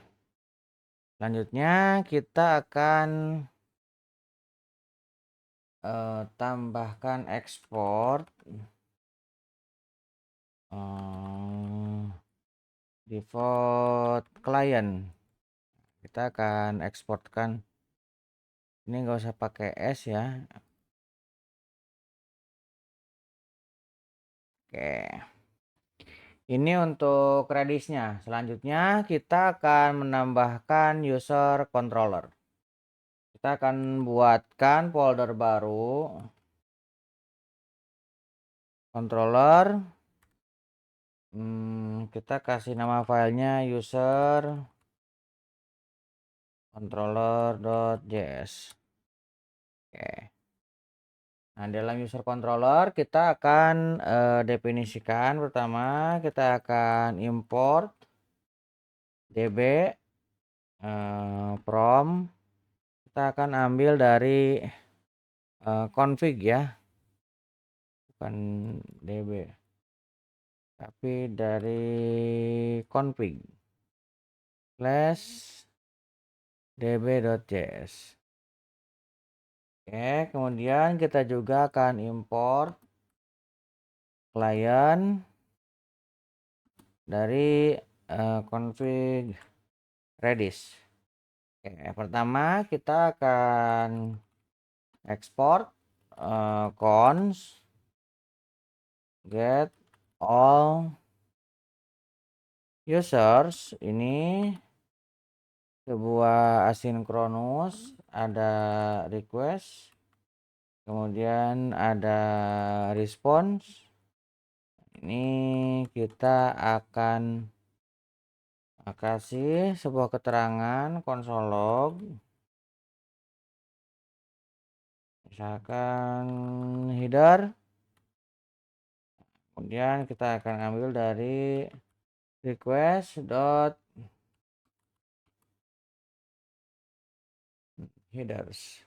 Selanjutnya kita akan tambahkan ekspor default client. Kita akan eksporkan. Ini nggak usah pakai S ya. Oke. Ini untuk Redis-nya. Selanjutnya kita akan menambahkan user controller. Kita akan buatkan folder baru, controller. Kita kasih nama filenya user controller.js. Oke. Nah, dalam user controller kita akan definisikan pertama kita akan import db from, kita akan ambil dari config ya, bukan db tapi dari config slash db.js. Oke, kemudian kita juga akan import client dari config Redis. Oke, pertama kita akan export const get all users, ini sebuah asinkronus, ada request, kemudian ada response. Ini kita akan kasih sebuah keterangan console log, misalkan header, kemudian kita akan ambil dari request dot headers.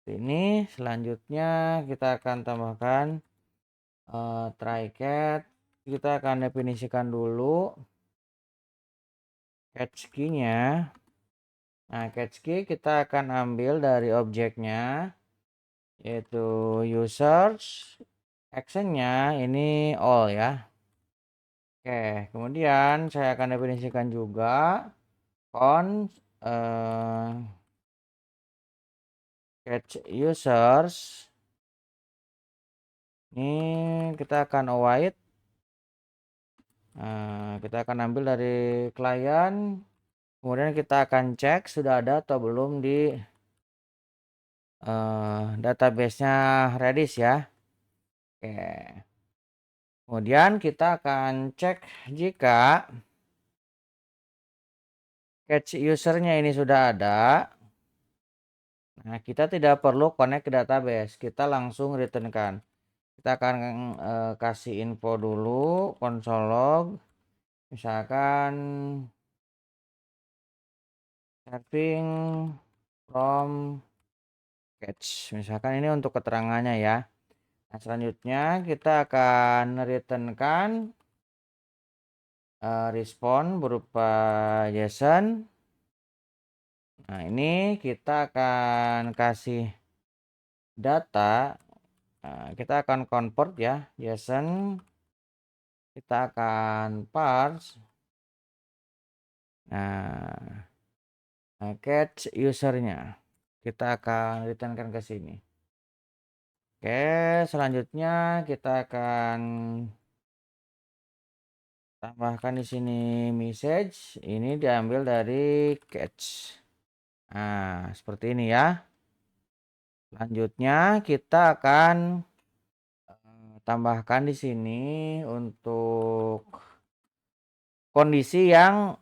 Ini selanjutnya kita akan tambahkan try catch. Kita akan definisikan dulu catch key-nya. Nah, catch key kita akan ambil dari objeknya, yaitu users, actionnya ini all ya. Oke, kemudian saya akan definisikan juga const catch users. Ini kita akan await. Kita akan ambil dari klien, kemudian kita akan cek sudah ada atau belum di database-nya Redis ya. Oke. Kemudian kita akan cek jika catch usernya ini sudah ada. Nah, kita tidak perlu connect ke database, kita langsung returnkan. Kita akan kasih info dulu console log, misalkan serving from catch, misalkan ini untuk keterangannya ya. Nah, selanjutnya kita akan returnkan respon berupa JSON. Nah, ini kita akan kasih data, kita akan convert ya JSON, kita akan parse. Nah, catch usernya kita akan returnkan ke sini. Oke, selanjutnya kita akan tambahkan di sini message, ini diambil dari catch. Nah, seperti ini ya. Selanjutnya kita akan tambahkan di sini untuk kondisi yang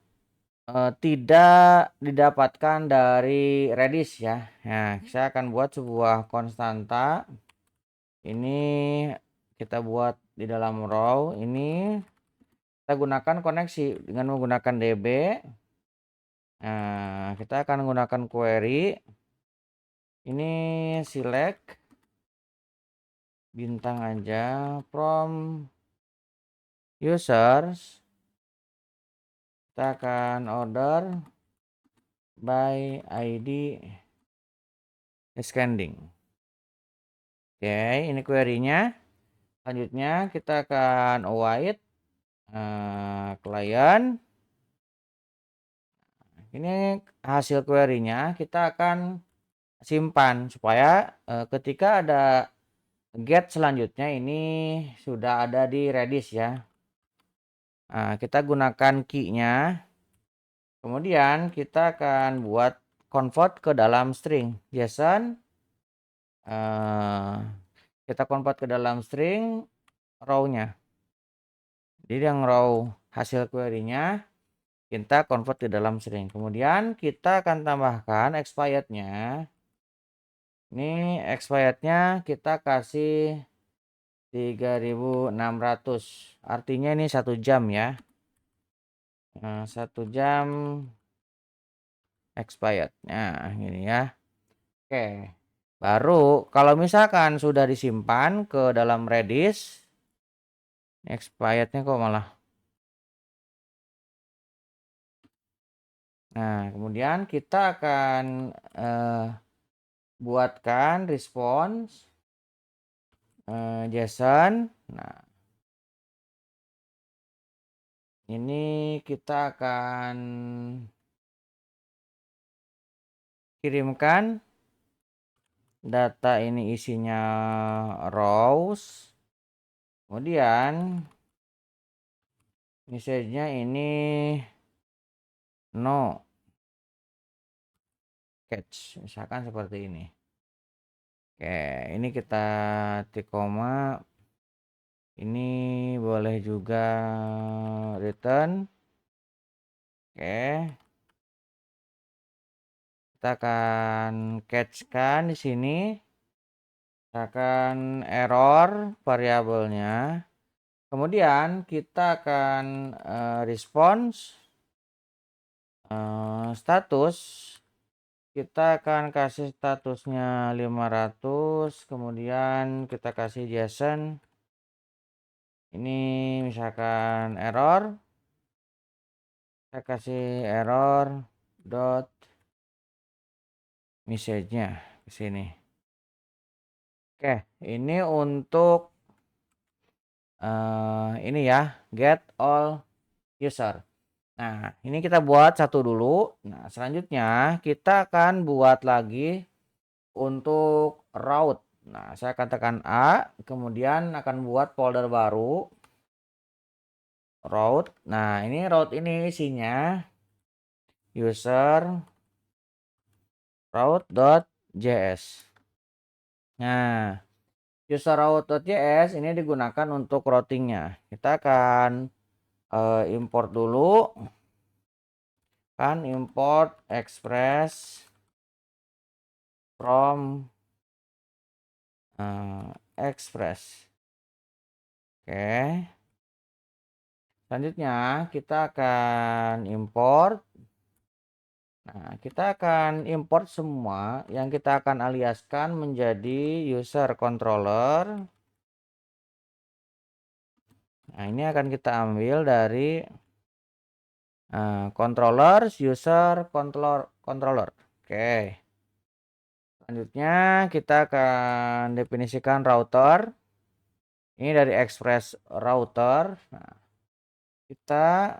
tidak didapatkan dari Redis ya. Nah, saya akan buat sebuah konstanta. Ini kita buat di dalam row. Ini kita gunakan koneksi dengan menggunakan db. Nah, kita akan menggunakan query. Ini select bintang aja from users. Kita akan order by ID ascending. Oke, ini query-nya. Selanjutnya kita akan await client. Ini hasil query-nya kita akan simpan supaya ketika ada get selanjutnya ini sudah ada di Redis ya. Nah, kita gunakan key-nya. Kemudian kita akan buat convert ke dalam string JSON. Kita convert ke dalam string row-nya. Jadi yang row hasil query-nya kita convert ke dalam string. Kemudian kita akan tambahkan expired-nya. Ini expired-nya kita kasih 3600. Artinya ini 1 jam ya. 1 jam expired. Nah, ini ya. Oke. Baru kalau misalkan sudah disimpan ke dalam Redis, expirednya kok malah. Nah, kemudian kita akan buatkan response JSON. Nah, ini kita akan kirimkan data ini isinya rows. Kemudian message-nya ini no catch, misalkan seperti ini. Oke, ini kita tik koma. Ini boleh juga return. Oke. Kita akan catch-kan di sini. Akan error variabelnya. Kemudian kita akan response status. Kita akan kasih statusnya 500. Kemudian kita kasih JSON. Ini misalkan error. Saya kasih error dot message-nya ke sini. Oke, ini untuk ini ya, get all user. Nah, ini kita buat satu dulu. Nah, selanjutnya kita akan buat lagi untuk route. Nah, saya akan tekan A, kemudian akan buat folder baru. Route. Nah, ini route ini isinya user route.js. Nah, user route.js ini digunakan untuk routingnya. Kita akan import dulu. Kan import express from express. Oke. Selanjutnya kita akan import. Nah, kita akan import semua yang kita akan aliaskan menjadi user controller. Nah, ini akan kita ambil dari controller user controller. Oke. Selanjutnya kita akan definisikan router. Ini dari express router. Nah, kita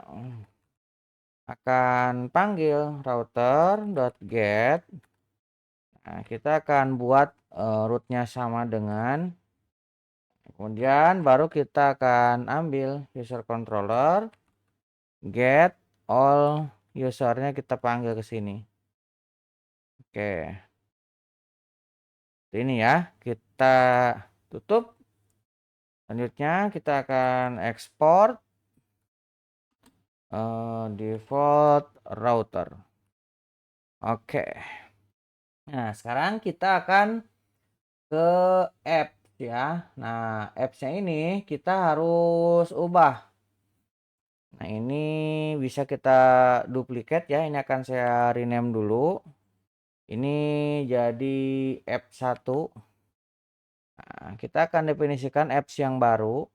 akan panggil router.get. Nah, kita akan buat rootnya sama dengan, kemudian baru kita akan ambil user controller, get all usernya kita panggil ke sini. Oke, ini ya, kita tutup. Selanjutnya kita akan export default router. Oke. Nah, sekarang kita akan ke apps ya. Nah, appsnya ini kita harus ubah. Nah, ini bisa kita duplikat ya. Ini akan saya rename dulu. Ini jadi app 1. Nah, kita akan definisikan apps yang baru.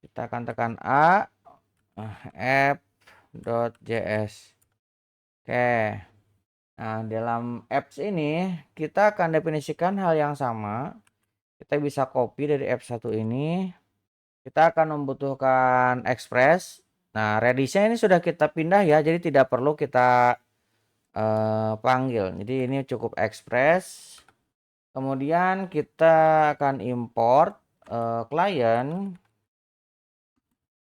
Kita akan tekan A, app.js. Oke. Nah, dalam apps ini kita akan definisikan hal yang sama. Kita bisa copy dari app 1 ini. Kita akan membutuhkan express. Nah, Redis-nya ini sudah kita pindah ya, jadi tidak perlu kita panggil. Jadi ini cukup express. Kemudian kita akan import klien.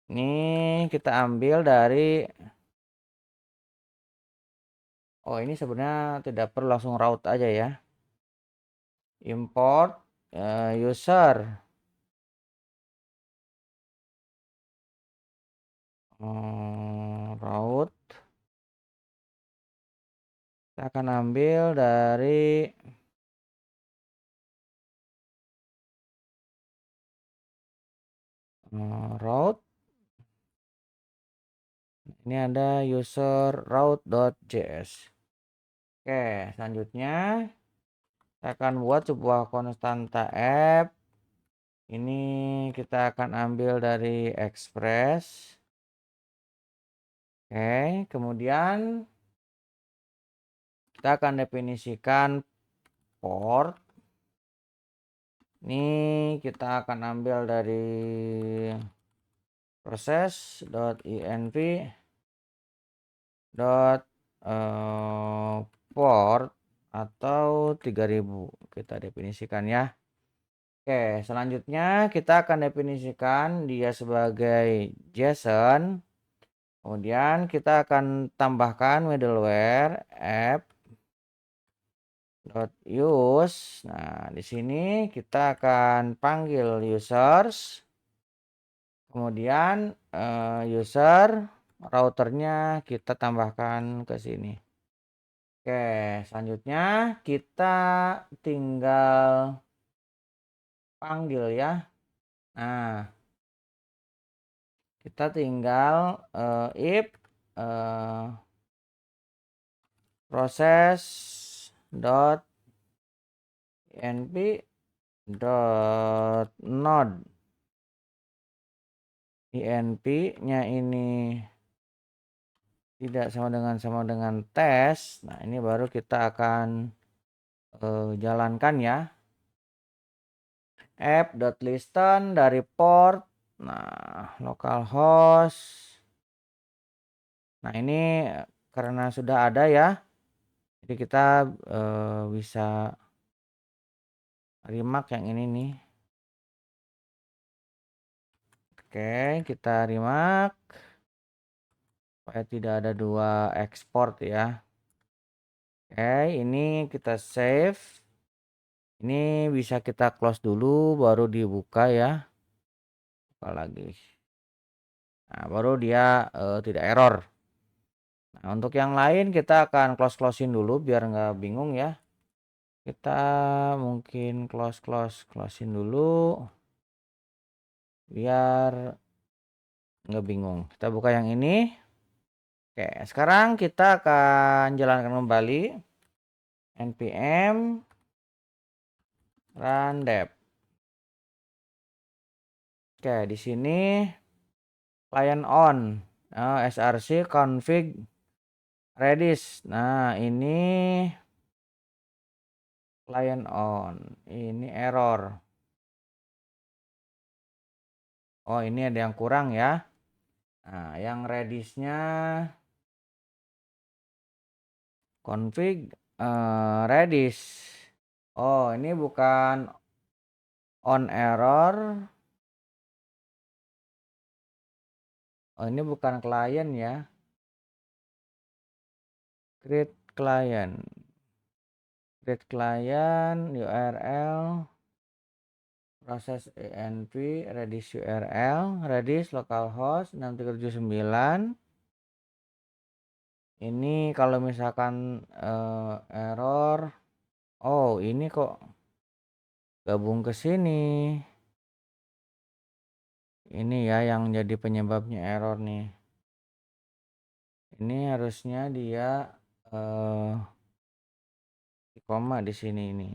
Ini kita ambil dari ini sebenarnya tidak perlu langsung route aja ya. Import user route. Kita akan ambil dari route. Ini ada user route.js. Oke, selanjutnya kita akan buat sebuah konstanta app. Ini kita akan ambil dari express. Oke, kemudian kita akan definisikan port. Ini kita akan ambil dari process.env port atau 3000 kita definisikan ya. Oke, selanjutnya kita akan definisikan dia sebagai JSON. Kemudian kita akan tambahkan middleware app use. Nah, di sini kita akan panggil users. Kemudian user routernya kita tambahkan ke sini. Oke, selanjutnya kita tinggal panggil ya. Nah, kita tinggal if proses dot env dot node env nya ini tidak sama dengan tes. Nah, ini baru kita akan jalankan ya. App.listen dari port. Nah, localhost. Nah, ini karena sudah ada ya. Jadi kita bisa remark yang ini nih. Oke, kita remark supaya tidak ada dua export ya. Oke, ini kita save. Ini bisa kita close dulu baru dibuka ya. Buka lagi. Nah, baru dia tidak error. Nah, untuk yang lain kita akan closein dulu biar nggak bingung ya. Kita mungkin closein dulu biar nggak bingung. Kita buka yang ini. Oke, sekarang kita akan jalankan kembali npm run dev. Oke, di sini client on src config redis. Nah, ini client on. Ini error. Oh, ini ada yang kurang ya. Nah, yang redisnya config redis. Oh, ini bukan on error. Oh, ini bukan klien ya. Create client. Create client URL proses env redis URL redis localhost 6379. Ini kalau misalkan error. Oh, ini kok gabung ke sini. Ini ya yang jadi penyebabnya error nih. Ini harusnya dia di koma di sini ini.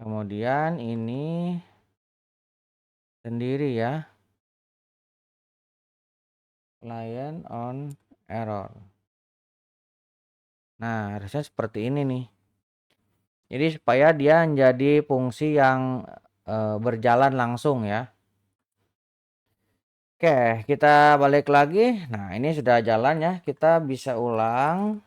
Kemudian ini sendiri ya. Client on error. Nah, harusnya seperti ini nih. Jadi supaya dia menjadi fungsi yang berjalan langsung ya. Oke, kita balik lagi. Nah, ini sudah jalan ya. Kita bisa ulang.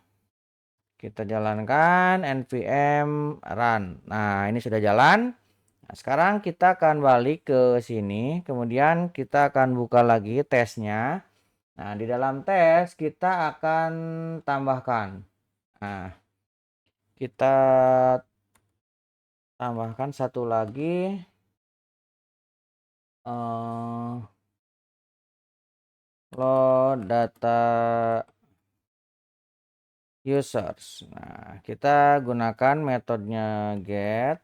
Kita jalankan npm run. Nah, ini sudah jalan. Nah, sekarang kita akan balik ke sini, kemudian kita akan buka lagi tesnya. Nah, di dalam tes kita akan tambahkan. Nah, kita tambahkan satu lagi. Load data users. Nah, kita gunakan metodenya get.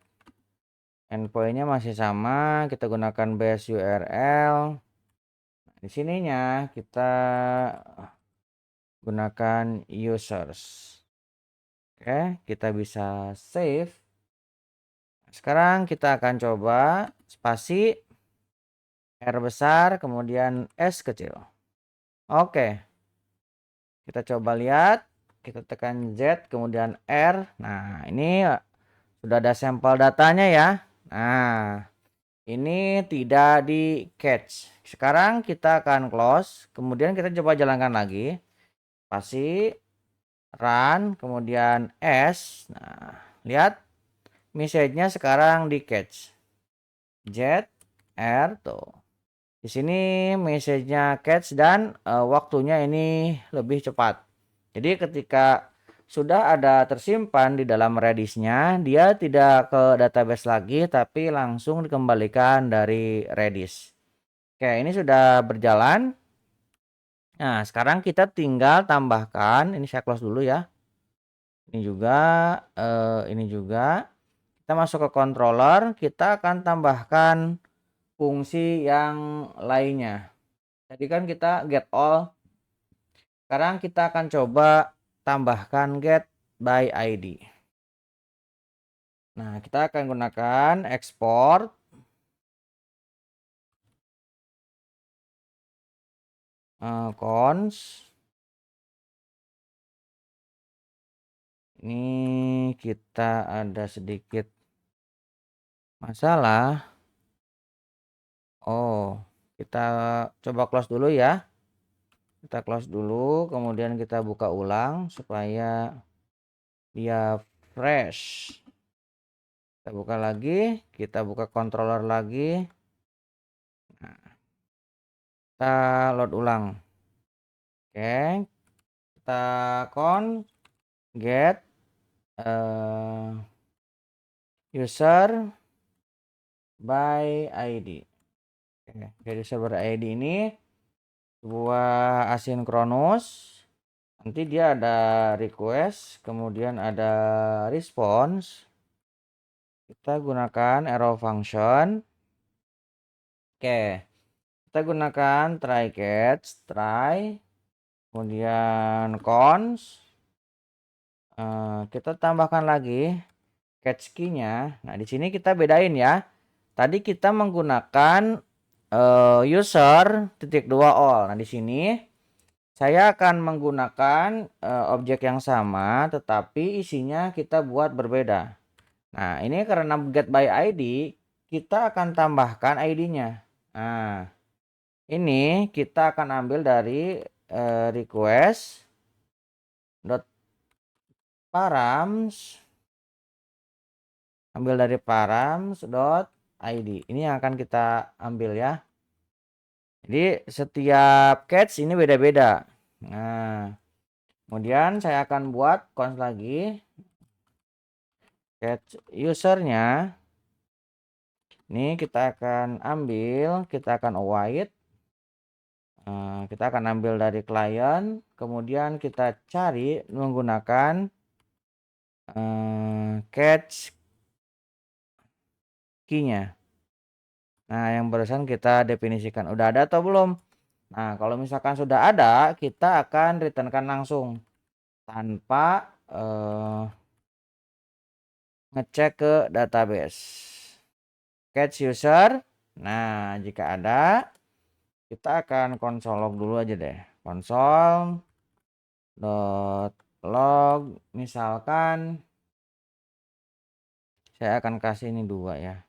Endpointnya masih sama, kita gunakan base URL. Di sininya kita gunakan users. Oke, kita bisa save. Sekarang kita akan coba spasi R besar kemudian S kecil. Oke, kita coba lihat, kita tekan Z kemudian R. Nah, ini sudah ada sampel datanya ya. Nah, ini tidak di catch. Sekarang kita akan close, kemudian kita coba jalankan lagi. Spasi run kemudian S. Nah, lihat message-nya sekarang di catch. Z R tuh. Di sini message-nya catch dan waktunya ini lebih cepat. Jadi ketika sudah ada tersimpan di dalam Redis-nya, dia tidak ke database lagi tapi langsung dikembalikan dari Redis. Oke, ini sudah berjalan. Nah, sekarang kita tinggal tambahkan, ini saya close dulu ya. Ini juga. Kita masuk ke controller, kita akan tambahkan fungsi yang lainnya. Jadi kan kita get all. Sekarang kita akan coba tambahkan get by ID. Nah, kita akan gunakan export cons. Ini kita ada sedikit masalah. Oh, kita coba close dulu ya. Kita close dulu, kemudian kita buka ulang supaya dia fresh. Kita buka lagi, kita buka controller lagi. Nah, kita load ulang. Oke, kita get user by ID. Oke, get user by ID ini sebuah asinkronus. Nanti dia ada request, kemudian ada response. Kita gunakan arrow function. Oke, kita gunakan try catch, try, kemudian cons. Kita tambahkan lagi catch key-nya. Nah, di sini kita bedain ya. Tadi kita menggunakan user titik 2 all. Nah, di sini saya akan menggunakan objek yang sama, tetapi isinya kita buat berbeda. Nah, ini karena get by ID, kita akan tambahkan ID-nya. Nah, ini kita akan ambil dari request dot params, ambil dari params dot ID. Ini yang akan kita ambil ya. Jadi setiap catch ini beda-beda. Nah, kemudian saya akan buat cons lagi. Catch usernya. Ini kita akan ambil, kita akan await. Kita akan ambil dari client, kemudian kita cari menggunakan catch key-nya. Nah, yang barusan kita definisikan udah ada atau belum? Nah, kalau misalkan sudah ada, kita akan returnkan langsung tanpa ngecek ke database. Catch user. Nah, jika ada, kita akan console log dulu aja deh. Console log, misalkan saya akan kasih ini 2 ya.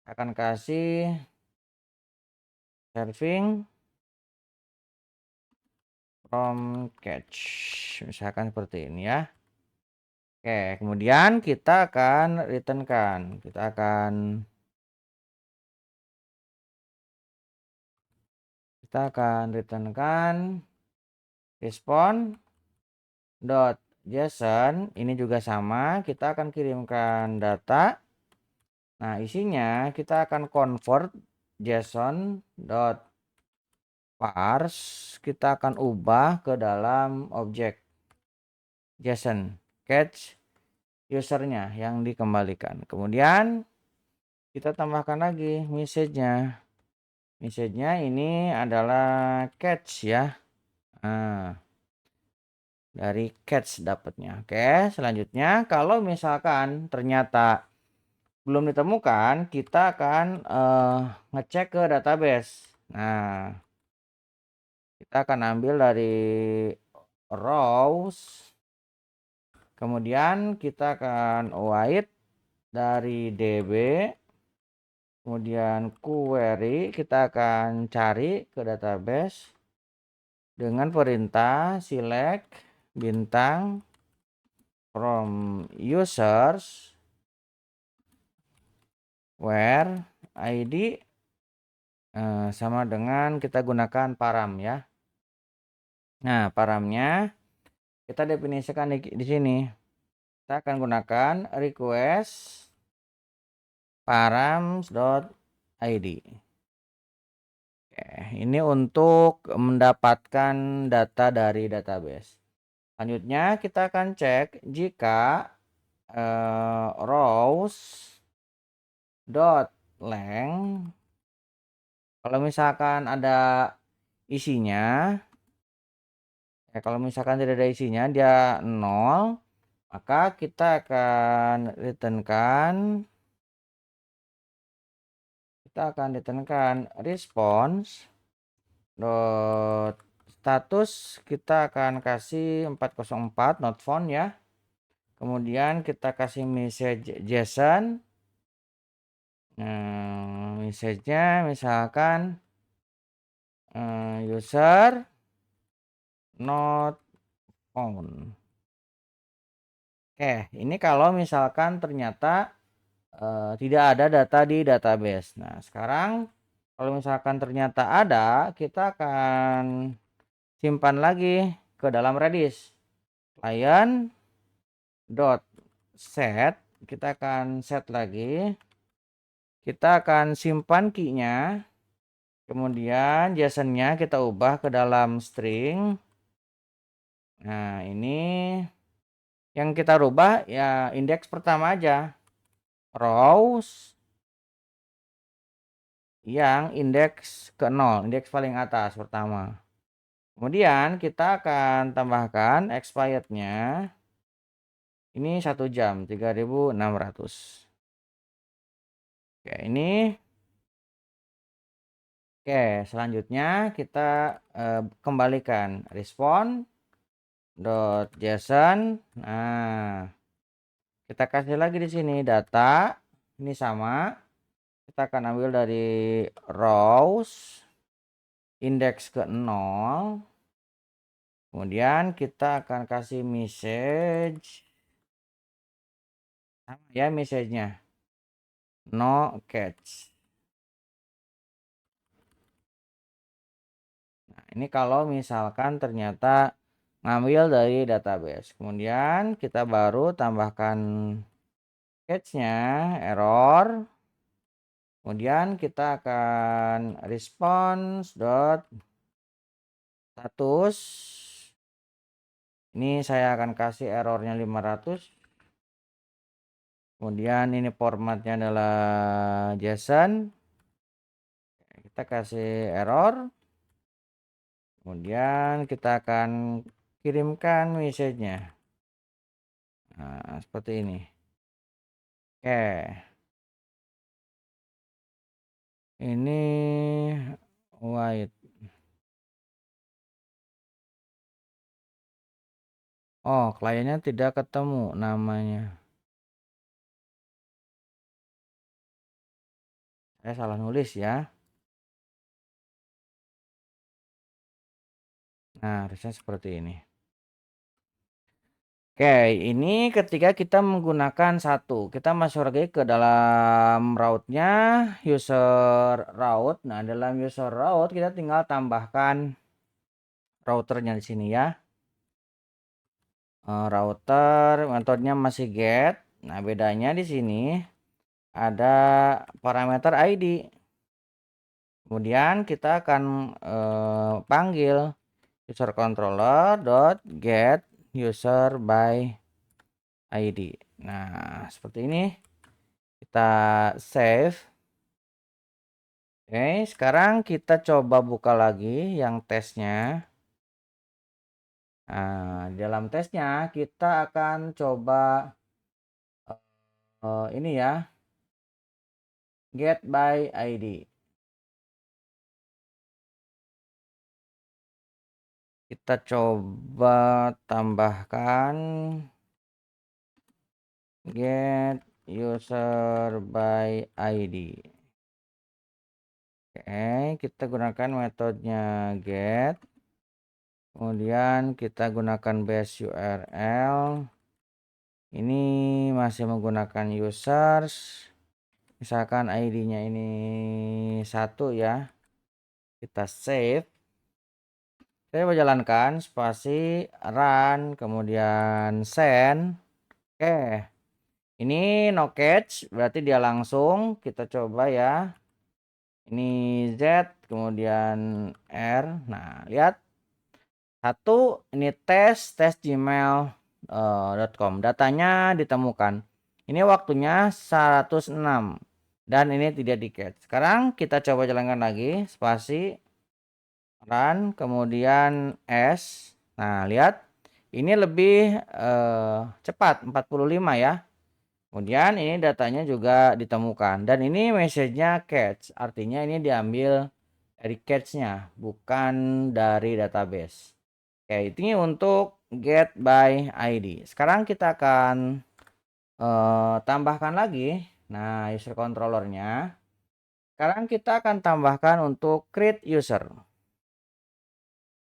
Akan kasih serving from catch, misalkan seperti ini ya. Oke, kemudian kita akan return-kan. Kita akan return-kan respon.json. Ini juga sama, kita akan kirimkan data. Nah, isinya kita akan convert JSON.parse, kita akan ubah ke dalam objek JSON catch usernya yang dikembalikan. Kemudian kita tambahkan lagi message-nya. Message-nya ini adalah catch ya. Nah, dari catch dapatnya. Oke, selanjutnya kalau misalkan ternyata belum ditemukan, kita akan ngecek ke database. Nah, kita akan ambil dari rows, kemudian kita akan wait dari DB, kemudian query, kita akan cari ke database dengan perintah select bintang from users where ID sama dengan kita gunakan param ya. Nah, paramnya kita definisikan di sini. Kita akan gunakan request params.id. Oke, ini untuk mendapatkan data dari database. Selanjutnya kita akan cek jika rows dot length, kalau misalkan ada isinya, kalau misalkan tidak ada isinya dia 0, maka kita akan returnkan response dot status, kita akan kasih 404 not found ya. Kemudian kita kasih message JSON. Nah, message-nya misalkan user not found. Oke, ini kalau misalkan ternyata tidak ada data di database. Nah, sekarang kalau misalkan ternyata ada, kita akan simpan lagi ke dalam Redis. Client dot set, kita akan set lagi. Kita akan simpan key-nya. Kemudian JSON-nya kita ubah ke dalam string. Nah, ini yang kita rubah ya indeks pertama aja. Rows yang indeks ke 0, indeks paling atas pertama. Kemudian kita akan tambahkan expirednya. Ini 1 jam 3600. Oke, ini. Oke, selanjutnya kita kembalikan respon.json. Nah, kita kasih lagi di sini data. Ini sama. Kita akan ambil dari rows indeks ke 0. Kemudian kita akan kasih message. Sama ya message-nya. No catch. Nah, ini kalau misalkan ternyata ngambil dari database. Kemudian kita baru tambahkan catch-nya, error. Kemudian kita akan response dot status. Ini saya akan kasih errornya 500. Kemudian ini formatnya adalah JSON. Kita kasih error. Kemudian kita akan kirimkan message-nya. Nah, seperti ini. Oke. Ini white. Oh, kliennya tidak ketemu namanya. Saya salah nulis ya. Nah, harusnya seperti ini. Oke, ini ketika kita menggunakan satu, kita masuk lagi ke dalam route-nya, user route. Nah, dalam user route kita tinggal tambahkan routernya di sini ya. Router metodenya masih get. Nah, bedanya di sini ada parameter ID. Kemudian kita akan panggil user controller dot get user by ID. Nah, seperti ini. Kita save. Oke, sekarang kita coba buka lagi yang tesnya. Nah, dalam tesnya kita akan coba ini ya, get by ID. Kita coba tambahkan get user by ID. Oke, kita gunakan metodenya get. Kemudian kita gunakan base URL. Ini masih menggunakan users. Misalkan ID-nya ini 1 ya. Kita save. Saya menjalankan spasi run kemudian send. Oke. Ini no catch berarti dia langsung. Kita coba ya. Ini Z kemudian R. Nah, lihat. Satu ini tes gmail.com. Datanya ditemukan. Ini waktunya 106 dan ini tidak di catch. Sekarang kita coba jalankan lagi spasi run kemudian S. Nah, lihat ini lebih cepat 45 ya. Kemudian ini datanya juga ditemukan dan ini message-nya catch. Artinya ini diambil dari catch-nya bukan dari database. Oke, ini untuk get by ID. Sekarang kita akan tambahkan lagi. Nah, user controllernya. Sekarang kita akan tambahkan untuk create user.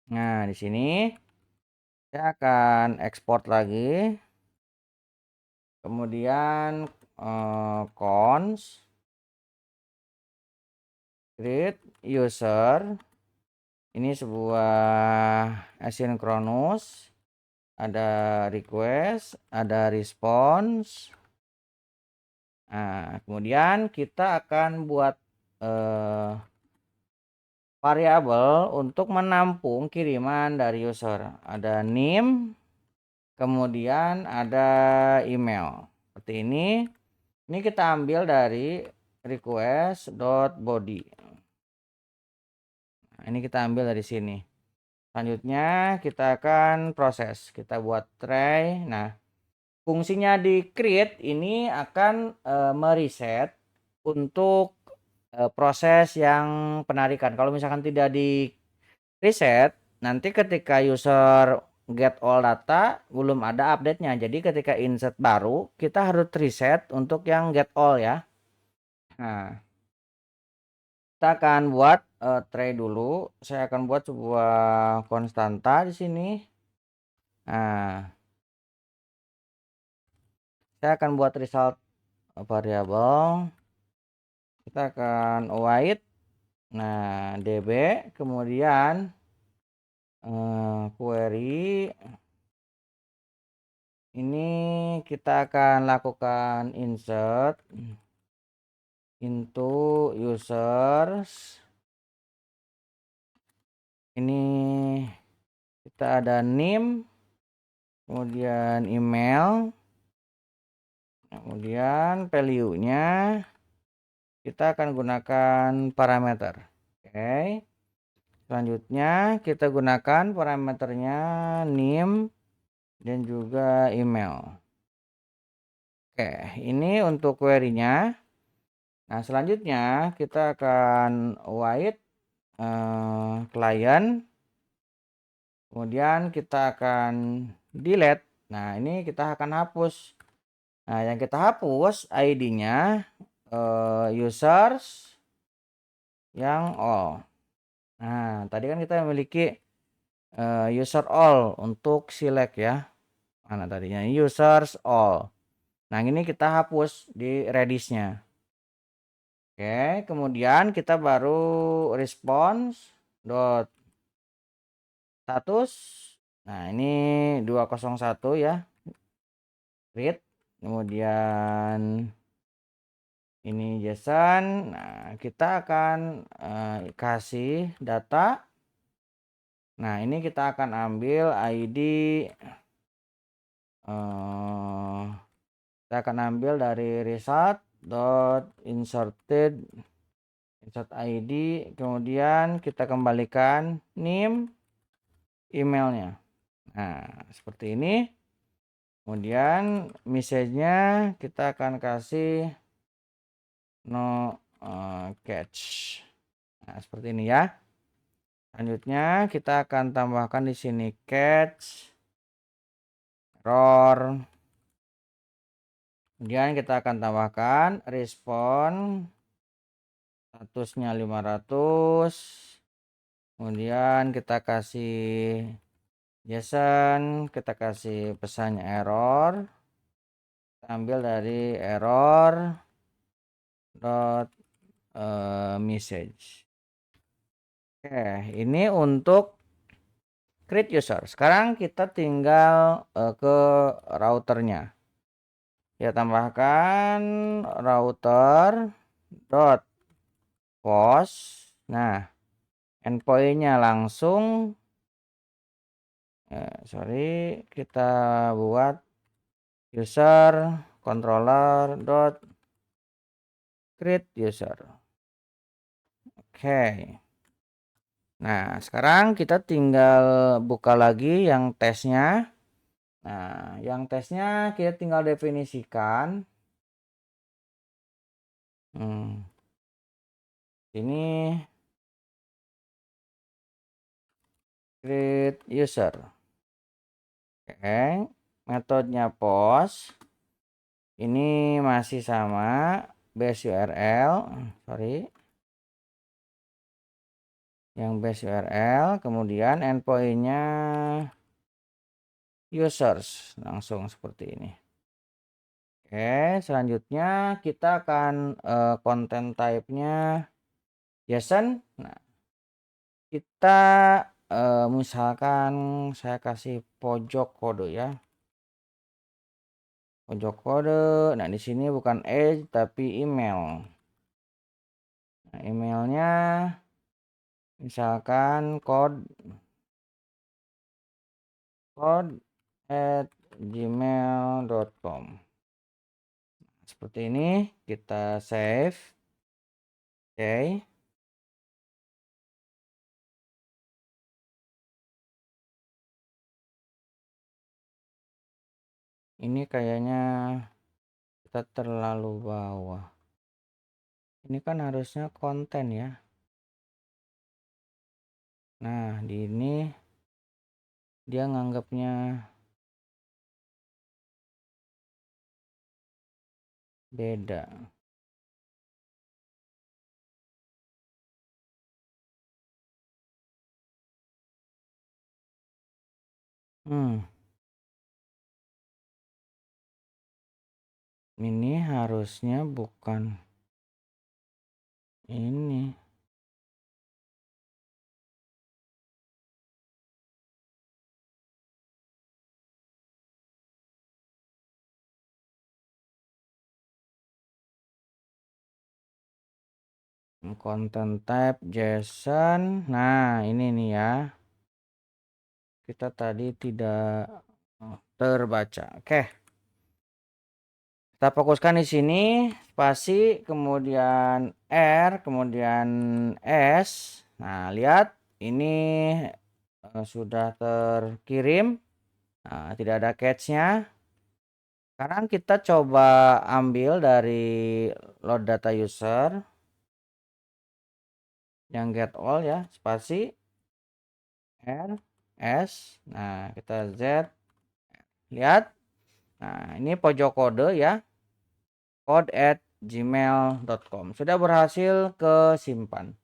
Nah, di sini saya akan export lagi. Kemudian cons create user. Ini sebuah asynchronous. Ada request, ada response. Nah, kemudian kita akan buat variabel untuk menampung kiriman dari user. Ada name, kemudian ada email. Seperti ini. Ini kita ambil dari request.body. Nah, ini kita ambil dari sini. Selanjutnya kita akan proses. Kita buat try. Nah, fungsinya di create ini akan mereset untuk proses yang penarikan. Kalau misalkan tidak di reset, nanti ketika user get all data belum ada update-nya. Jadi ketika insert baru, kita harus reset untuk yang get all ya. Nah, kita akan buat try dulu. Saya akan buat sebuah konstanta di sini. Nah, saya akan buat result variabel. Kita akan await. Nah, db kemudian query ini kita akan lakukan insert into users. Ini kita ada name kemudian email, kemudian value-nya kita akan gunakan parameter. Oke. Selanjutnya kita gunakan parameternya name dan juga email. Oke, ini untuk query-nya. Nah, selanjutnya kita akan await client. Kemudian kita akan delete. Nah, ini kita akan hapus. Nah, yang kita hapus ID-nya users yang all. Nah, tadi kan kita memiliki user all untuk select ya. Mana tadinya? Users all. Nah, ini kita hapus di Redis-nya. Oke, kemudian kita baru response dot status. Nah, ini 201 ya. Read. Kemudian ini JSON. Nah, kita akan kasih data. Nah, ini kita akan ambil ID. Kita akan ambil dari result dot inserted insert ID, kemudian kita kembalikan name emailnya. Nah, seperti ini. Kemudian message-nya kita akan kasih no catch. Nah, seperti ini ya. Selanjutnya kita akan tambahkan di sini catch error. Kemudian kita akan tambahkan respon statusnya 500. Kemudian kita kasih JSON, kita kasih pesannya error. Kita ambil dari error dot message. Oke, ini untuk create user. Sekarang kita tinggal ke routernya. Ya, tambahkan router dot post. Nah, endpointnya langsung kita buat user controller dot create user. Oke. Nah, sekarang kita tinggal buka lagi yang tesnya. Nah, yang tesnya kita tinggal definisikan. Ini create user. Oke, metodenya post. Ini masih sama base URL, yang base URL, kemudian endpointnya users, langsung seperti ini. Oke, selanjutnya kita akan content type-nya JSON. Nah, kita misalkan saya kasih pojok kode ya. Pojok kode. Nah, di sini bukan age tapi email. Nah, emailnya misalkan code at gmail.com. Seperti ini, kita save. Oke. Ini kayaknya kita terlalu bawah. Ini kan harusnya konten ya. Nah, di ini dia nganggapnya beda. Ini harusnya bukan ini. Content type JSON. Nah, ini nih ya. Kita tadi tidak terbaca. Oke. Kita fokuskan di sini, spasi, kemudian R, kemudian S. Nah, lihat ini sudah terkirim. Nah, tidak ada catch-nya. Sekarang kita coba ambil dari load data user yang get all ya, spasi R S. Nah, kita Z. Lihat. Nah, ini pojok kode ya. Code at gmail.com. Sudah berhasil kesimpan.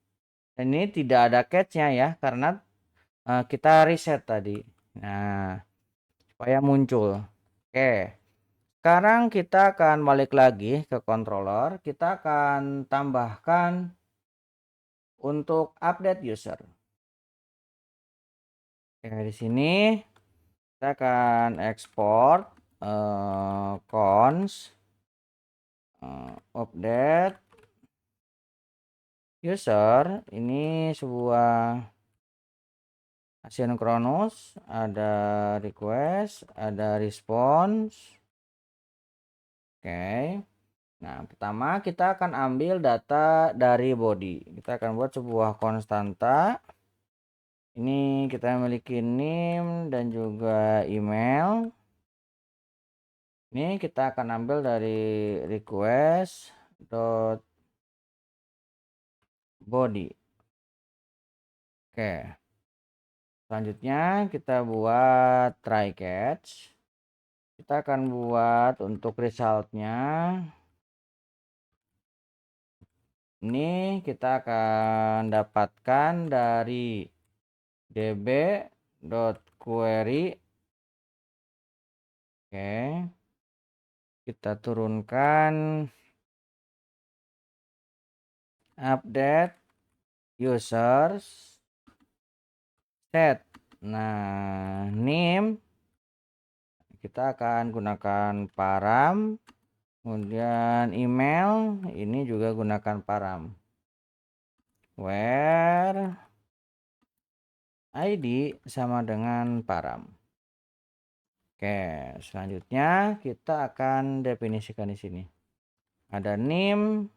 Dan ini tidak ada catch-nya ya, karena kita reset tadi. Nah, supaya muncul. Oke, sekarang kita akan balik lagi ke controller, kita akan tambahkan untuk update user. Oke, di sini kita akan ekspor cons update user. Ini sebuah asynchronous, ada request, ada response. Oke. Nah, pertama kita akan ambil data dari body. Kita akan buat sebuah konstanta. Ini kita memiliki name dan juga email. Ini kita akan ambil dari request dot body. Oke. Selanjutnya kita buat try catch. Kita akan buat untuk resultnya. Ini kita akan dapatkan dari db.query. Oke. Kita turunkan update users set. Nah, name kita akan gunakan param, kemudian email ini juga gunakan param, where id sama dengan param. Oke, selanjutnya kita akan definisikan di sini ada name,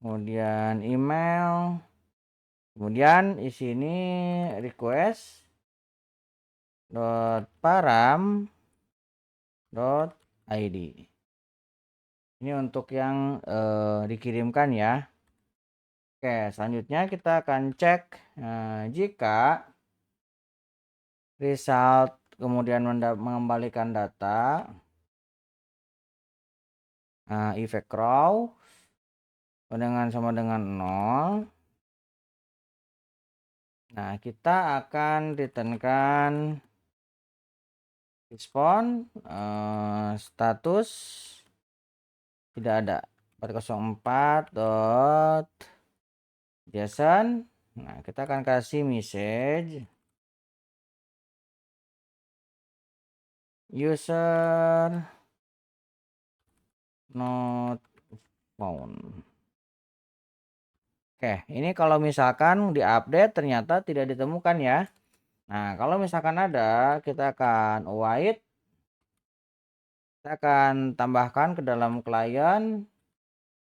kemudian email, kemudian di sini request param id. Ini untuk yang dikirimkan ya. Oke, selanjutnya kita akan cek jika result kemudian mengembalikan data effect row sama dengan 0. Nah, kita akan returnkan respon status tidak ada 404 dot json. Nah, kita akan kasih message user not found. Oke, ini kalau misalkan diupdate ternyata tidak ditemukan ya. Nah, kalau misalkan ada, kita akan await. Kita akan tambahkan ke dalam klien.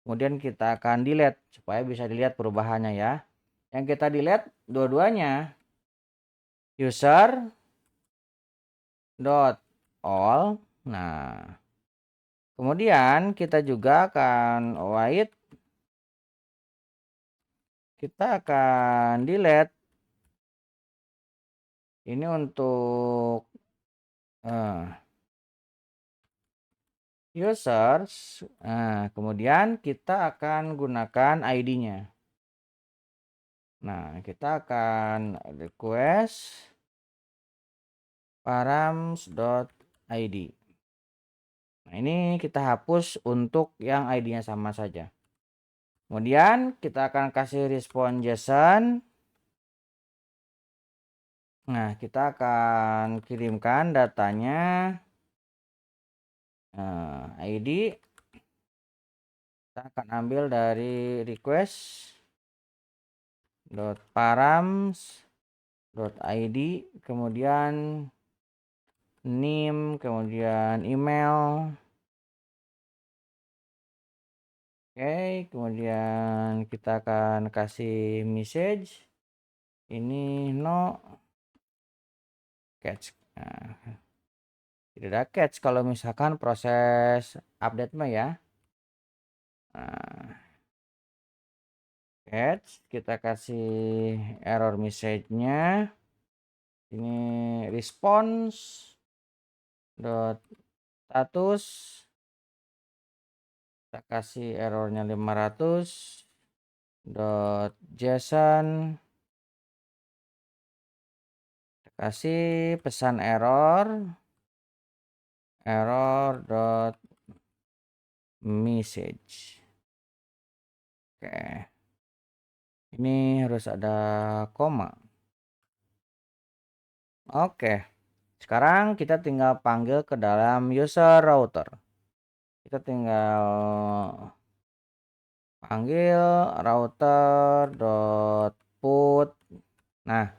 Kemudian kita akan delete supaya bisa dilihat perubahannya ya. Yang kita delete dua-duanya. User dot all. Nah, kemudian kita juga akan await. Kita akan delete ini untuk users. Nah, kemudian kita akan gunakan ID-nya. Nah, kita akan request params.id. Nah, ini kita hapus untuk yang ID-nya sama saja. Kemudian kita akan kasih respon JSON. Nah, kita akan kirimkan datanya ID. Kita akan ambil dari request params.id, kemudian name, kemudian email. Oke, kemudian kita akan kasih message ini no catch. Nah, tidak ada catch kalau misalkan proses update mah ya. Nah, catch kita kasih error message-nya. Ini response dot status. Kita kasih errornya 500 dot json. Kita kasih pesan error error dot message. Oke, ini harus ada koma. Oke, sekarang kita tinggal panggil ke dalam user router. Kita tinggal panggil router dot put. Nah,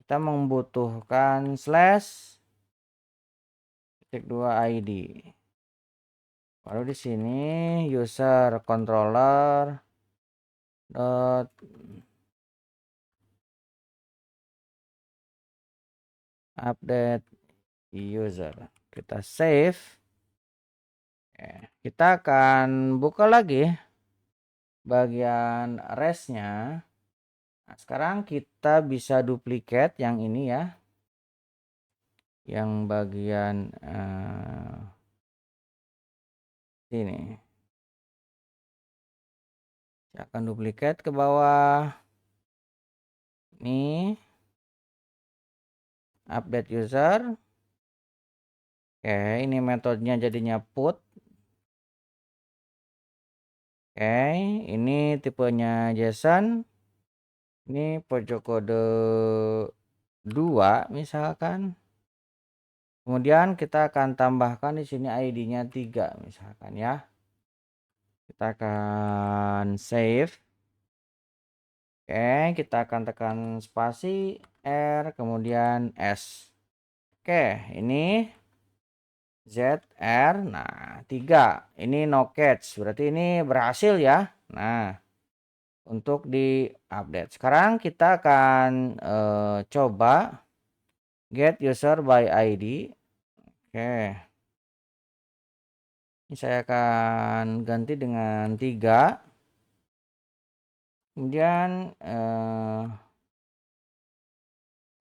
kita membutuhkan slash titik 2 ID. Baru di sini user controller dot update user. Kita save. Kita akan buka lagi bagian restnya. Nah, sekarang kita bisa duplicate yang ini ya, yang bagian sini. Saya akan duplicate ke bawah. Ini update user. Oke, ini metodenya jadinya put. Oke, ini tipenya JSON. Ini pojok kode 2 misalkan. Kemudian kita akan tambahkan di sini ID-nya 3 misalkan ya. Kita akan save. Oke, kita akan tekan spasi R kemudian S. Oke, ini ZR. Nah, 3. Ini no catch. Berarti ini berhasil ya. Nah, untuk di-update. Sekarang kita akan coba get user by ID. Oke. Ini saya akan ganti dengan 3. Kemudian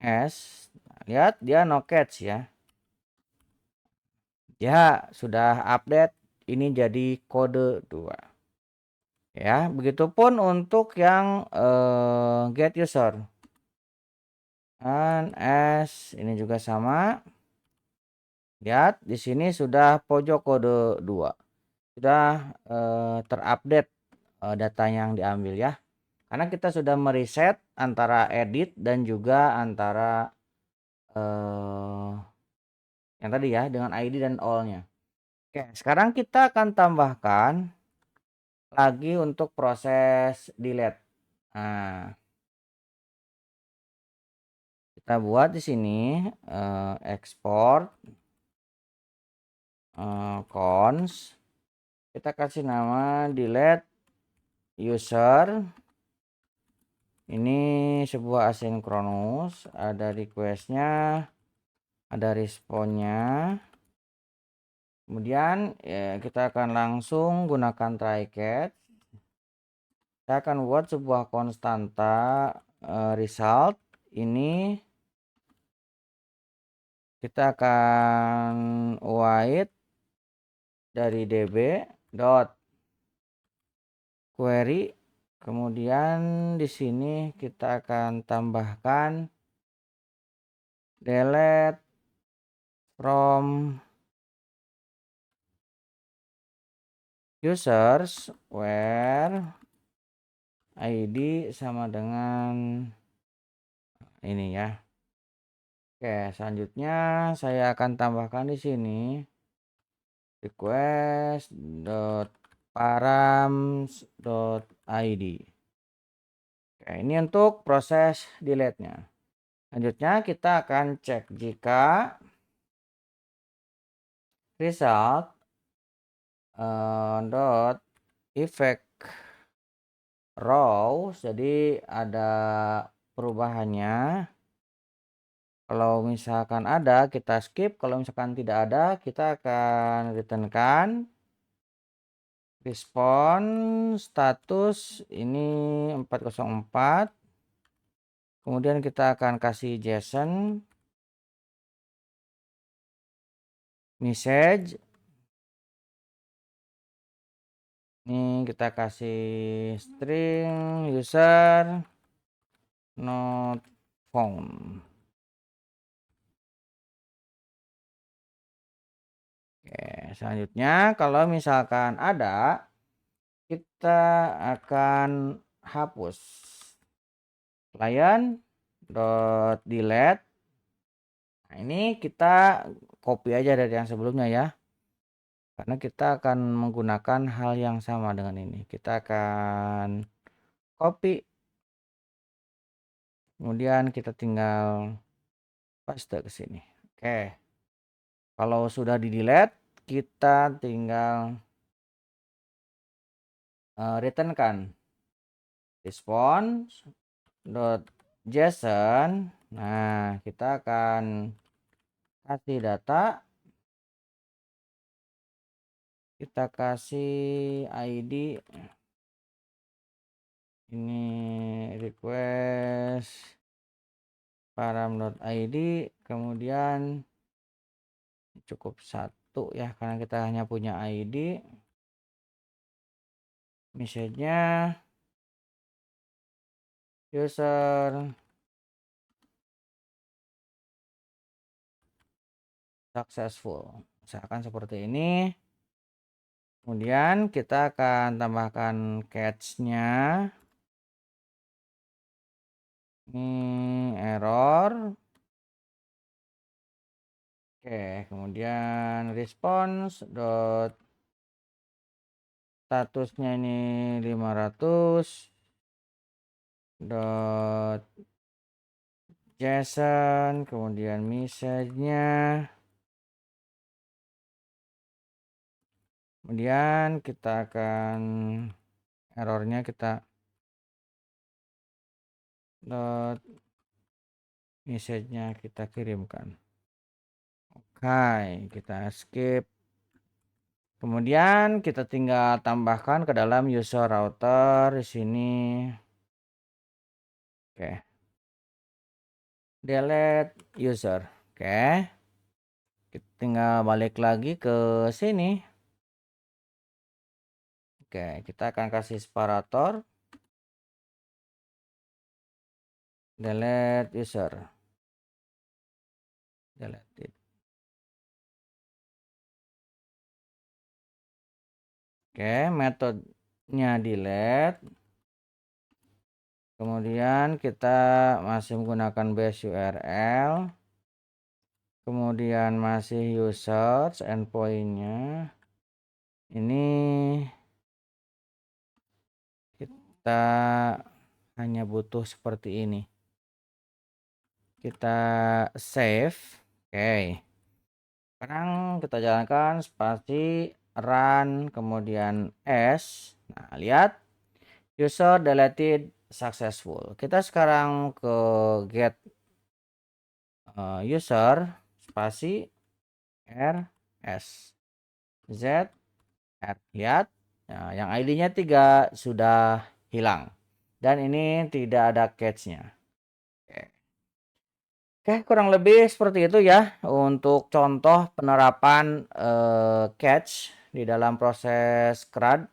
S. Lihat dia no catch ya. Ya, sudah update. Ini jadi kode 2. Ya, begitupun untuk yang get user. Dan S ini juga sama. Lihat di sini sudah pojok kode 2. Sudah terupdate data yang diambil ya. Karena kita sudah mereset antara edit dan juga antara yang tadi ya dengan ID dan all-nya. Oke, sekarang kita akan tambahkan lagi untuk proses delete. Nah, kita buat di sini export cons. Kita kasih nama delete user. Ini sebuah asynchronous, ada requestnya, ada responnya. Kemudian ya, kita akan langsung gunakan try catch. Saya akan buat sebuah konstanta result. Ini kita akan wait dari db dot query. Kemudian di sini kita akan tambahkan delete from users where ID sama dengan ini ya. Oke, selanjutnya saya akan tambahkan di sini request dot params.id. Oke, ini untuk proses delete-nya. Selanjutnya kita akan cek jika result dot effect row, jadi ada perubahannya. Kalau misalkan ada kita skip, kalau misalkan tidak ada kita akan returnkan respon status ini 404. Kemudian kita akan kasih JSON message. Ini kita kasih string user not found. Oke, selanjutnya kalau misalkan ada, kita akan hapus client.delete. Nah, ini kita copy aja dari yang sebelumnya ya. Karena kita akan menggunakan hal yang sama dengan ini. Kita akan copy. Kemudian kita tinggal paste ke sini. Oke. Kalau sudah di delete, kita tinggal return kan response.json. Nah, kita akan kasih data, kita kasih ID, ini request param.id, kemudian cukup satu ya karena kita hanya punya ID. Message-nya user successful, misalkan seperti ini. Kemudian kita akan tambahkan catch-nya, ini error. Oke, kemudian response dot statusnya ini 500 dot json, kemudian message-nya, kemudian kita akan errornya kita dot message-nya kita kirimkan. Oke, kita skip. Kemudian kita tinggal tambahkan ke dalam user router di sini. Oke. Delete user. Oke. Kita tinggal balik lagi ke sini. Oke, kita akan kasih separator. Delete user. Delete it. Oke, metodenya delete. Kemudian kita masih menggunakan base URL. Kemudian masih users endpoint-nya. Ini kita hanya butuh seperti ini. Kita save. Oke. Sekarang kita jalankan spasi run kemudian s. Nah, lihat user deleted successful. Kita sekarang ke get user spasi rs z r. Lihat, nah, yang ID-nya 3 sudah hilang dan ini tidak ada catch-nya. Oke, kurang lebih seperti itu ya untuk contoh penerapan catch di dalam proses CRUD.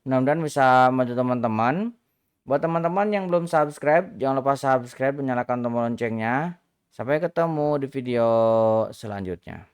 Mudah-mudahan bisa membantu teman-teman. Buat teman-teman yang belum subscribe, jangan lupa subscribe dan nyalakan tombol loncengnya. Sampai ketemu di video selanjutnya.